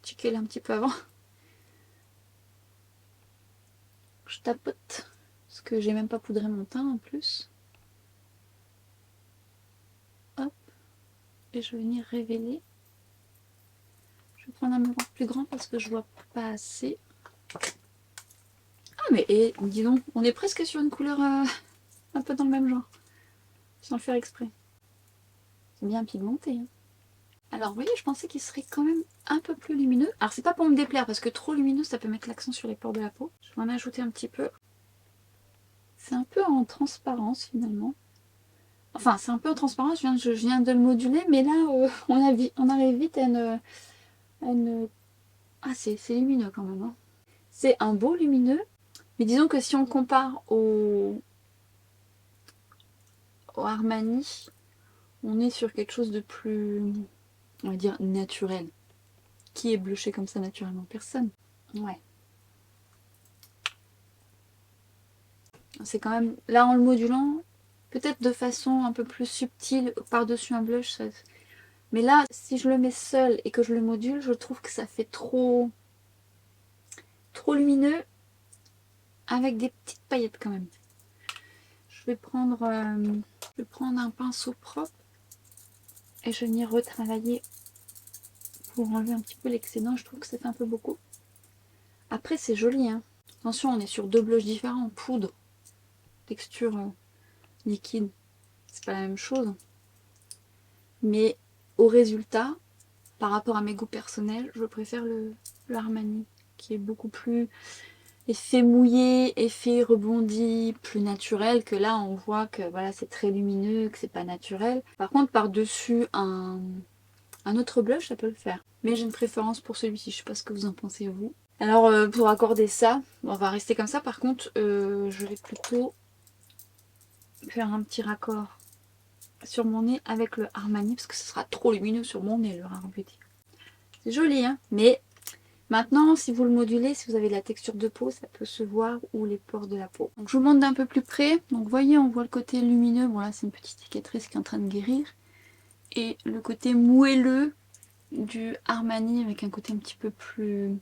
Checker là un petit peu avant. Je tapote. Parce que j'ai même pas poudré mon teint en plus. Hop. Et je vais venir révéler. Je vais prendre un miroir plus grand parce que je vois pas assez. Ah mais et, dis donc, on est presque sur une couleur un peu dans le même genre. Sans le faire exprès. C'est bien pigmenté. Hein. Alors vous voyez, je pensais qu'il serait quand même un peu plus lumineux. Alors c'est pas pour me déplaire parce que trop lumineux ça peut mettre l'accent sur les pores de la peau. Je vais en ajouter un petit peu. C'est un peu en transparence finalement. Enfin c'est un peu en transparence, je viens de le moduler, mais là on arrive vite à une... Ah c'est lumineux quand même. Hein. C'est un beau lumineux, mais disons que si on compare au Armani, on est sur quelque chose de plus, on va dire, naturel. Qui est blushé comme ça naturellement? Personne. Ouais. C'est quand même, là en le modulant, peut-être de façon un peu plus subtile par-dessus un blush. Mais là, si je le mets seul et que je le module, je trouve que ça fait trop lumineux avec des petites paillettes quand même. Je vais prendre un pinceau propre et je vais venir retravailler pour enlever un petit peu l'excédent. Je trouve que ça fait un peu beaucoup. Après, c'est joli. Hein. Attention, on est sur deux blushs différents. Poudre, texture liquide, c'est pas la même chose. Mais au résultat, par rapport à mes goûts personnels, je préfère le Armani, qui est beaucoup plus effet mouillé, effet rebondi, plus naturel, que là on voit que voilà, c'est très lumineux, que c'est pas naturel. Par contre, par-dessus un autre blush, ça peut le faire. Mais j'ai une préférence pour celui-ci, je sais pas ce que vous en pensez vous. Alors pour accorder ça, on va rester comme ça. Par contre, je vais plutôt faire un petit raccord sur mon nez avec le Armani, parce que ce sera trop lumineux sur mon nez, le Rare Beauty. C'est joli, hein, mais maintenant, si vous le modulez, si vous avez de la texture de peau, ça peut se voir ou les pores de la peau. Donc je vous montre d'un peu plus près. Donc vous voyez, on voit le côté lumineux. Bon là, c'est une petite cicatrice qui est en train de guérir. Et le côté moelleux du Armani avec un côté un petit peu plus,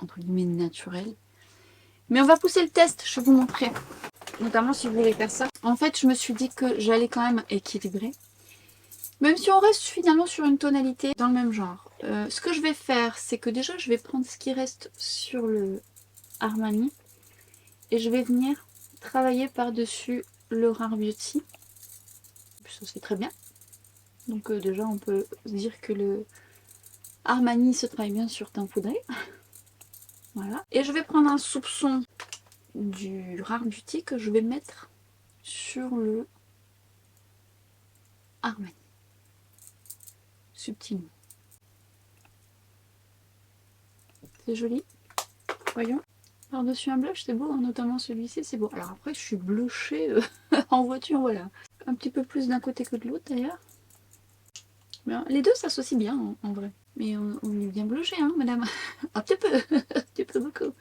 entre guillemets, naturel. Mais on va pousser le test, je vais vous montrer. Notamment si vous voulez faire ça. En fait, je me suis dit que j'allais quand même équilibrer. Même si on reste finalement sur une tonalité dans le même genre. Ce que je vais faire, c'est que déjà, je vais prendre ce qui reste sur le Armani. Et je vais venir travailler par-dessus le Rare Beauty. Ça se fait très bien. Donc déjà, on peut se dire que le Armani se travaille bien sur teint poudré. Voilà. Et je vais prendre un soupçon du Rare Beauty que je vais mettre sur le Armani. Subtilement. C'est joli. Voyons. Par-dessus un blush, c'est beau, hein, notamment celui-ci, c'est beau. Alors après, je suis blushée en voiture, voilà. Un petit peu plus d'un côté que de l'autre, d'ailleurs. Les deux s'associent bien, en vrai. Mais on est bien blushé, hein, madame. Un petit peu, un petit peu beaucoup.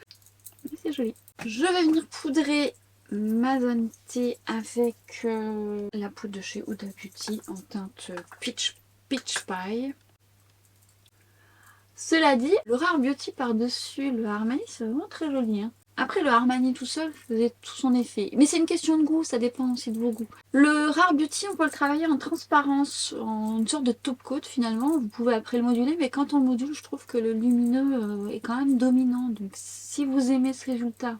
Mais c'est joli. Je vais venir poudrer ma zone T avec la poudre de chez Huda Beauty en teinte Peach Pie. Cela dit, le Rare Beauty par-dessus le Armani, c'est vraiment très joli. Hein. Après, le Armani tout seul faisait tout son effet. Mais c'est une question de goût, ça dépend aussi de vos goûts. Le Rare Beauty, on peut le travailler en transparence, en une sorte de top coat finalement. Vous pouvez après le moduler, mais quand on le module, je trouve que le lumineux est quand même dominant. Donc si vous aimez ce résultat,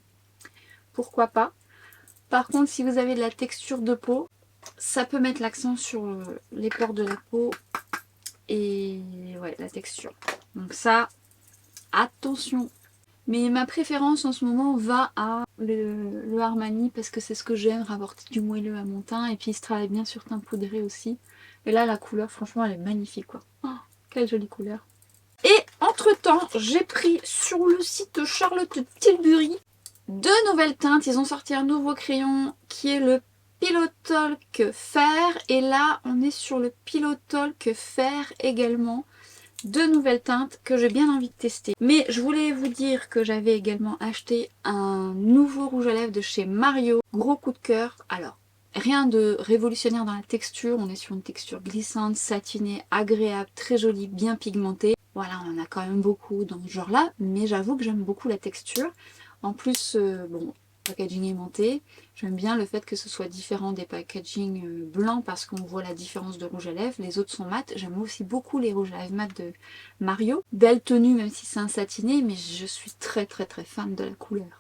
pourquoi pas. Par contre, si vous avez de la texture de peau, ça peut mettre l'accent sur les pores de la peau et ouais, la texture. Donc ça, attention. Mais ma préférence en ce moment va à le Armani parce que c'est ce que j'aime, rapporter du moelleux à mon teint. Et puis il se travaille bien sur teint poudré aussi. Et là, la couleur, franchement, elle est magnifique, quoi. Oh, quelle jolie couleur. Et entre-temps, j'ai pris sur le site Charlotte Tilbury 2 nouvelles teintes. Ils ont sorti un nouveau crayon qui est le Pillow Talk Fer. Et là, on est sur le Pillow Talk Fer également. deux nouvelles teintes que j'ai bien envie de tester. Mais je voulais vous dire que j'avais également acheté un nouveau rouge à lèvres de chez Mario. Gros coup de cœur. Alors, rien de révolutionnaire dans la texture. On est sur une texture glissante, satinée, agréable, très jolie, bien pigmentée. Voilà, on en a quand même beaucoup dans ce genre-là. Mais j'avoue que j'aime beaucoup la texture. En plus, bon, packaging aimanté. J'aime bien le fait que ce soit différent des packaging blancs parce qu'on voit la différence de rouge à lèvres. Les autres sont mat. J'aime aussi beaucoup les rouges à lèvres mat de Mario. Belle tenue même si c'est un satiné, mais je suis très fan de la couleur.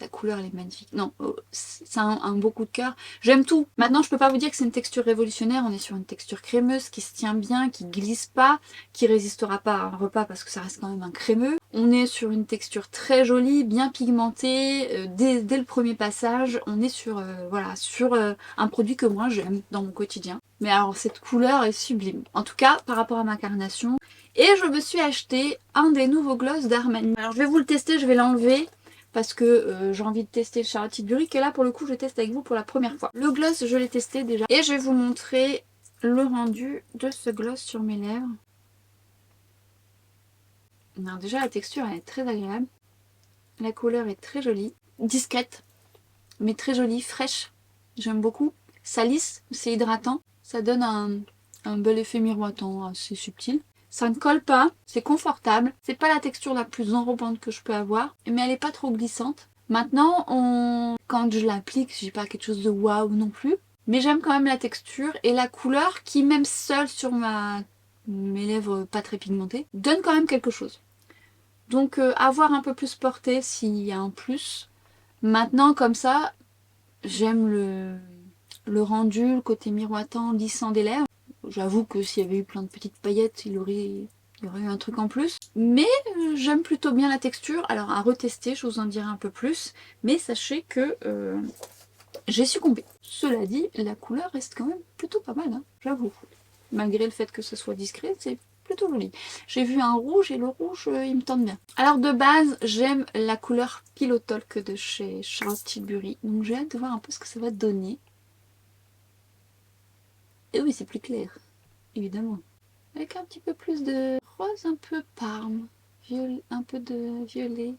La couleur elle est magnifique. Non, c'est un beau coup de cœur. J'aime tout. Maintenant je peux pas vous dire que c'est une texture révolutionnaire. On est sur une texture crémeuse qui se tient bien, qui glisse pas, qui résistera pas à un repas parce que ça reste quand même un crémeux. On est sur une texture très jolie, bien pigmentée. Dès le premier passage, on est sur, voilà, sur un produit que moi j'aime dans mon quotidien. Mais alors cette couleur est sublime. En tout cas par rapport à ma carnation. Et je me suis acheté un des nouveaux gloss d'Armani. Alors je vais vous le tester, je vais l'enlever parce que j'ai envie de tester le Charlotte Tilbury, que là pour le coup je teste avec vous pour la première fois. Le gloss je l'ai testé déjà et je vais vous montrer le rendu de ce gloss sur mes lèvres. Alors déjà la texture elle est très agréable, la couleur est très jolie, discrète mais très jolie, fraîche, j'aime beaucoup. Ça lisse, c'est hydratant, ça donne un bel effet miroitant assez subtil. Ça ne colle pas, c'est confortable. C'est pas la texture la plus enrobante que je peux avoir, mais elle est pas trop glissante. Maintenant, quand je l'applique, j'ai pas quelque chose de waouh non plus, mais j'aime quand même la texture et la couleur qui, même seule sur mes lèvres pas très pigmentées, donne quand même quelque chose. Donc, avoir un peu plus porté s'il y a un plus. Maintenant, comme ça, j'aime le rendu, le côté miroitant, lissant des lèvres. J'avoue que s'il y avait eu plein de petites paillettes, il y aurait eu un truc en plus. Mais j'aime plutôt bien la texture. Alors à retester, je vous en dirai un peu plus. Mais sachez que j'ai succombé. Cela dit, la couleur reste quand même plutôt pas mal, hein, j'avoue. Malgré le fait que ce soit discret, c'est plutôt joli. J'ai vu un rouge et le rouge, il me tente bien. Alors de base, j'aime la couleur Pillow Talk de chez Charlotte Tilbury. Donc j'ai hâte de voir un peu ce que ça va donner. Et oui, c'est plus clair, évidemment. Avec un petit peu plus de rose, un peu parme, un peu de violet.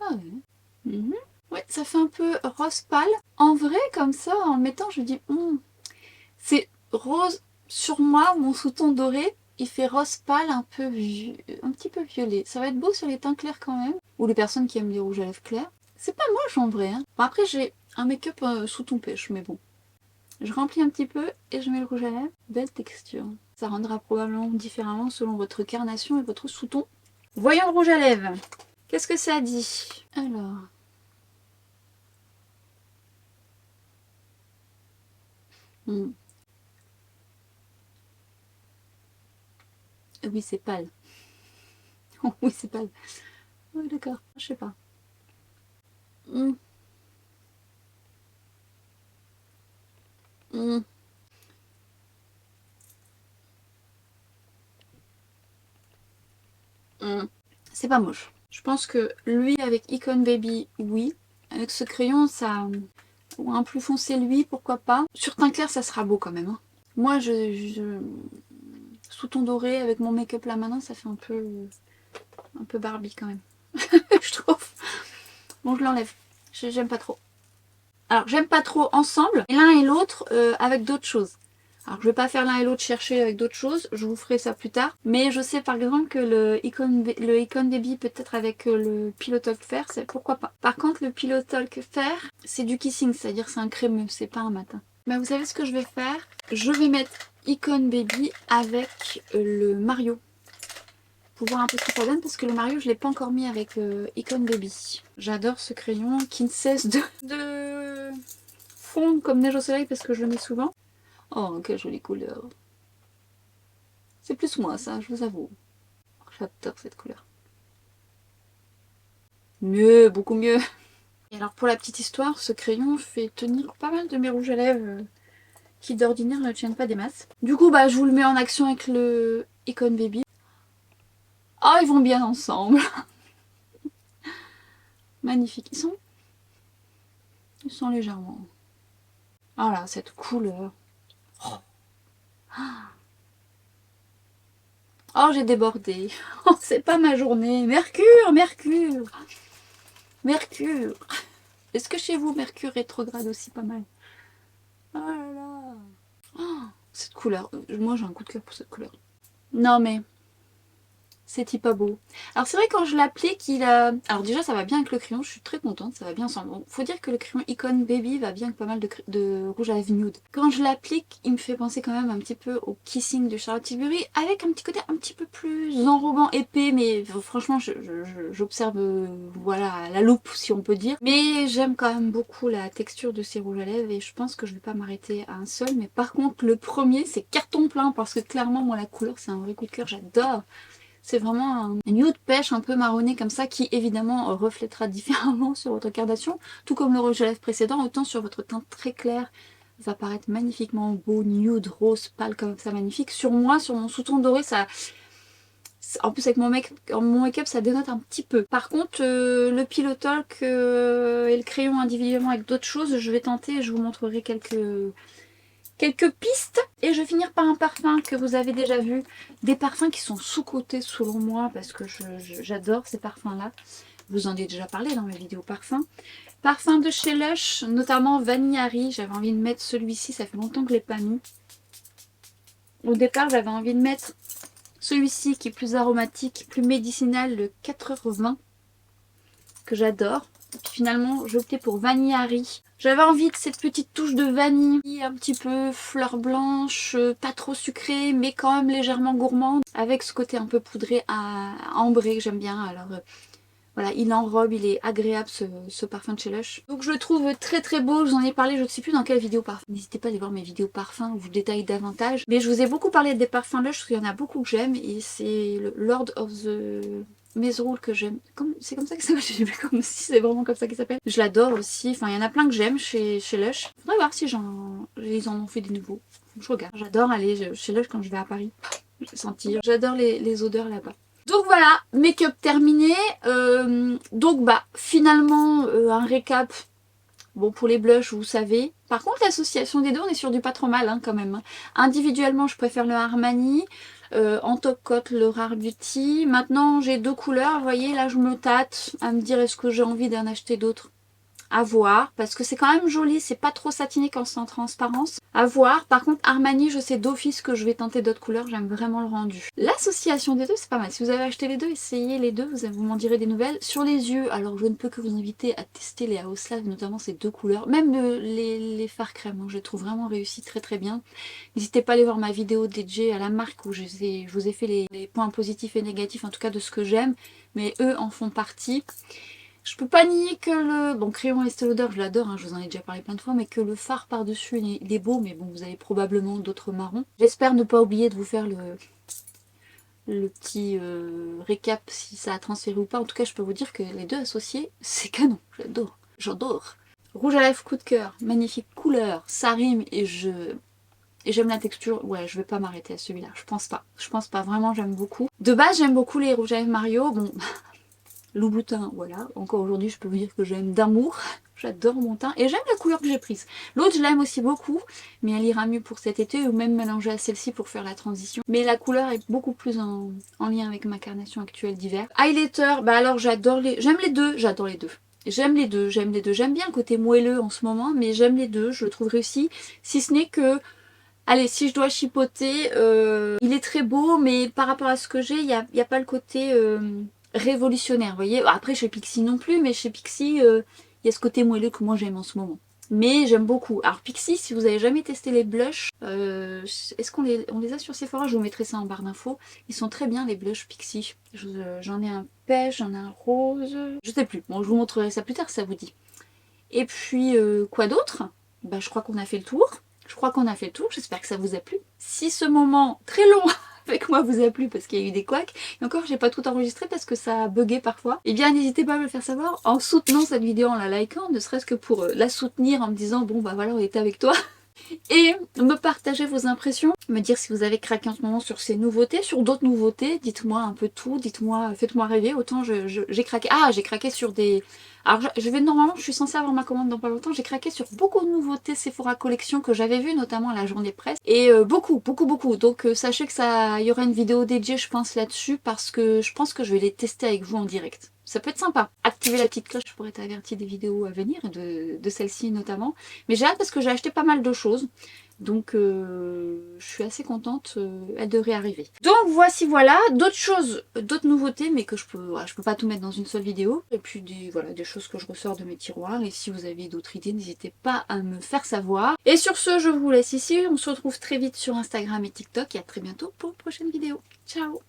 Ah ouais. Ouais, ça fait un peu rose pâle. En vrai, comme ça, en le mettant, je dis, c'est rose sur moi, mon sous-ton doré. Il fait rose pâle, un petit peu violet. Ça va être beau sur les teints clairs quand même. Ou les personnes qui aiment les rouges à lèvres clairs. C'est pas moche en vrai. Hein. Bon, après, j'ai un make-up sous-ton pêche, mais bon. Je remplis un petit peu et je mets le rouge à lèvres. Belle texture. Ça rendra probablement différemment selon votre carnation et votre sous-ton. Voyons le rouge à lèvres. Qu'est-ce que ça dit? Alors. Oui, c'est pâle. Oh, oui, c'est pâle. Oui, d'accord. Je sais pas. Hum, hum, C'est pas moche. Je pense que lui, avec Icon Baby, oui. Avec ce crayon, ça... Ou un plus foncé, lui, pourquoi pas. Sur teint clair, ça sera beau quand même. Hein. Moi, sous ton doré, avec mon make-up là maintenant, ça fait un peu Barbie quand même. Je trouve. Bon, je l'enlève. J'aime pas trop. Alors, j'aime pas trop ensemble, l'un et l'autre avec d'autres choses. Alors, je vais pas faire l'un et l'autre chercher avec d'autres choses, je vous ferai ça plus tard. Mais je sais par exemple que le Icon Baby peut-être avec le Pillow Talk Fer, c'est pourquoi pas. Par contre, le Pillow Talk Fer, c'est du kissing, c'est-à-dire c'est un crémeux, c'est pas un matin. Bah, vous savez ce que je vais faire? Je vais mettre Icon Baby avec le Mario. Pour voir un peu ce que ça donne parce que le Mario je l'ai pas encore mis avec Icon Baby. J'adore ce crayon qui ne cesse de fondre comme neige au soleil parce que je le mets souvent. Oh quelle jolie couleur. C'est plus moi ça, je vous avoue. J'adore cette couleur. Mieux, beaucoup mieux. Et alors pour la petite histoire, ce crayon fait tenir pas mal de mes rouges à lèvres qui d'ordinaire ne tiennent pas des masses. Du coup bah je vous le mets en action avec le Icon Baby. Oh ils vont bien ensemble. Magnifique. Ils sont légèrement. Oh là, cette couleur. Oh, j'ai débordé. Oh, c'est pas ma journée. Mercure, Mercure, Mercure. Est-ce que chez vous, Mercure rétrograde aussi pas mal? Oh là là. Oh, cette couleur. Moi, j'ai un coup de cœur pour cette couleur. Non, mais c'est pas beau. Alors c'est vrai quand je l'applique, il a... Alors déjà ça va bien avec le crayon, je suis très contente, ça va bien ensemble. Bon, faut dire que le crayon Icon Baby va bien avec pas mal de rouge à lèvres nude. Quand je l'applique, il me fait penser quand même un petit peu au Kissing de Charlotte Tilbury, avec un petit côté un petit peu plus enrobant, épais, mais franchement j'observe voilà, la loupe si on peut dire. Mais j'aime quand même beaucoup la texture de ces rouges à lèvres et je pense que je vais pas m'arrêter à un seul. Mais par contre le premier c'est carton plein parce que clairement moi la couleur c'est un vrai coup de cœur, j'adore. C'est vraiment un nude pêche un peu marronné comme ça qui évidemment reflètera différemment sur votre cardation. Tout comme le rouge à lèvres précédent, autant sur votre teint très clair va paraître magnifiquement beau, nude, rose, pâle comme ça, magnifique. Sur moi, sur mon sous-ton doré, ça... En plus avec mon make-up ça dénote un petit peu. Par contre le Pillow Talk et le crayon individuellement avec d'autres choses, je vais tenter et je vous montrerai quelques pistes et je vais finir par un parfum que vous avez déjà vu, des parfums qui sont sous-cotés selon moi parce que j'adore ces parfums là, vous en avez déjà parlé dans mes vidéos parfums. Parfum de chez Lush, notamment Vanille Harry, j'avais envie de mettre celui-ci, ça fait longtemps que je ne l'ai pas mis. Au départ j'avais envie de mettre celui-ci qui est plus aromatique, plus médicinal, le 4h20 que j'adore. Finalement, j'ai opté pour Vanille Harry. J'avais envie de cette petite touche de vanille, un petit peu fleur blanche, pas trop sucrée, mais quand même légèrement gourmande, avec ce côté un peu poudré à ambré que j'aime bien. Alors voilà, il enrobe, il est agréable ce parfum de chez Lush. Donc je le trouve très très beau, je vous en ai parlé, je ne sais plus dans quelle vidéo parfum. N'hésitez pas à aller voir mes vidéos parfums où je vous détaille davantage. Mais je vous ai beaucoup parlé des parfums Lush, parce qu'il y en a beaucoup que j'aime, et c'est le Lord of the Mesroul que j'aime. C'est comme ça que ça s'appelle, je sais plus comme si c'est vraiment comme ça qu'il s'appelle. Je l'adore aussi, enfin il y en a plein que j'aime chez Lush. Faudrait voir si ils en ont fait des nouveaux. Je regarde. J'adore aller chez Lush quand je vais à Paris. Sentir. J'adore les odeurs là-bas. Donc voilà, make-up terminé. Donc bah finalement un récap. Bon pour les blushs vous savez. Par contre l'association des deux on est sur du pas trop mal hein, quand même. Individuellement je préfère le Armani. En top coat le Rare Beauty. Maintenant j'ai deux couleurs. Vous voyez là je me tâte à me dire est-ce que j'ai envie d'en acheter d'autres. À voir, parce que c'est quand même joli, c'est pas trop satiné quand c'est en transparence. À voir, par contre Armani, je sais d'office que je vais tenter d'autres couleurs, j'aime vraiment le rendu. L'association des deux, c'est pas mal. Si vous avez acheté les deux, essayez les deux, vous m'en direz des nouvelles. Sur les yeux, alors je ne peux que vous inviter à tester les House Love, notamment ces deux couleurs. Même les fards crème, hein, je les trouve vraiment réussis très très bien. N'hésitez pas à aller voir ma vidéo dédiée à la marque où je vous ai fait les points positifs et négatifs, en tout cas de ce que j'aime, mais eux en font partie. Je peux pas nier que le... Bon, crayon Estée Lauder, je l'adore, hein, je vous en ai déjà parlé plein de fois, mais que le fard par-dessus, il est beau, mais bon, vous avez probablement d'autres marrons. J'espère ne pas oublier de vous faire le petit récap si ça a transféré ou pas. En tout cas, je peux vous dire que les deux associés, c'est canon, j'adore, j'adore. Rouge à lèvres coup de cœur, magnifique couleur, ça rime et j'aime la texture, ouais, je vais pas m'arrêter à celui-là, je pense pas. Je pense pas, vraiment, j'aime beaucoup. De base, j'aime beaucoup les rouges à lèvres Mario, bon... Louboutin, voilà, encore aujourd'hui je peux vous dire que j'aime d'amour, j'adore mon teint et j'aime la couleur que j'ai prise. L'autre je l'aime aussi beaucoup, mais elle ira mieux pour cet été ou même mélanger à celle-ci pour faire la transition. Mais la couleur est beaucoup plus en lien avec ma carnation actuelle d'hiver. Highlighter, bah alors j'adore j'aime les deux, j'adore les deux. J'aime les deux, j'aime les deux. J'aime bien le côté moelleux en ce moment, mais j'aime les deux, je le trouve réussi. Si ce n'est que, allez, si je dois chipoter, il est très beau, mais par rapport à ce que j'ai, il n'y a pas le côté... révolutionnaire, vous voyez. Après chez Pixi non plus, mais chez Pixi, il y a ce côté moelleux que moi j'aime en ce moment. Mais j'aime beaucoup. Alors Pixi, si vous avez jamais testé les blushs, est-ce qu'on les a sur Sephora? Je vous mettrai ça en barre d'infos. Ils sont très bien les blushs Pixi. J'en ai un pêche, j'en ai un rose, je sais plus. Bon, je vous montrerai ça plus tard si ça vous dit. Et puis quoi d'autre? Bah je crois qu'on a fait le tour. J'espère que ça vous a plu. Si ce moment très long avec moi vous a plu parce qu'il y a eu des couacs, et encore j'ai pas tout enregistré parce que ça a bugué parfois, et bien n'hésitez pas à me le faire savoir en soutenant cette vidéo, en la likant, ne serait-ce que pour la soutenir en me disant bon bah voilà on était avec toi. Et me partager vos impressions, me dire si vous avez craqué en ce moment sur ces nouveautés, sur d'autres nouveautés, dites-moi un peu tout, dites-moi, faites-moi rêver, autant j'ai craqué. Ah, j'ai craqué sur des Alors normalement je suis censée avoir ma commande dans pas longtemps. J'ai craqué sur beaucoup de nouveautés Sephora Collection que j'avais vues notamment à la journée presse. Et beaucoup. Donc sachez que il y aura une vidéo dédiée je pense là-dessus parce que je pense que je vais les tester avec vous en direct. Ça peut être sympa. Activez la petite cloche pour être averti des vidéos à venir, de celle-ci notamment. Mais j'ai hâte parce que j'ai acheté pas mal de choses. Donc je suis assez contente, elle devrait arriver. Donc voilà, d'autres choses, d'autres nouveautés, mais que je peux pas tout mettre dans une seule vidéo. Et puis des choses que je ressors de mes tiroirs. Et si vous avez d'autres idées, n'hésitez pas à me faire savoir. Et sur ce, je vous laisse ici. On se retrouve très vite sur Instagram et TikTok. Et à très bientôt pour une prochaine vidéo. Ciao!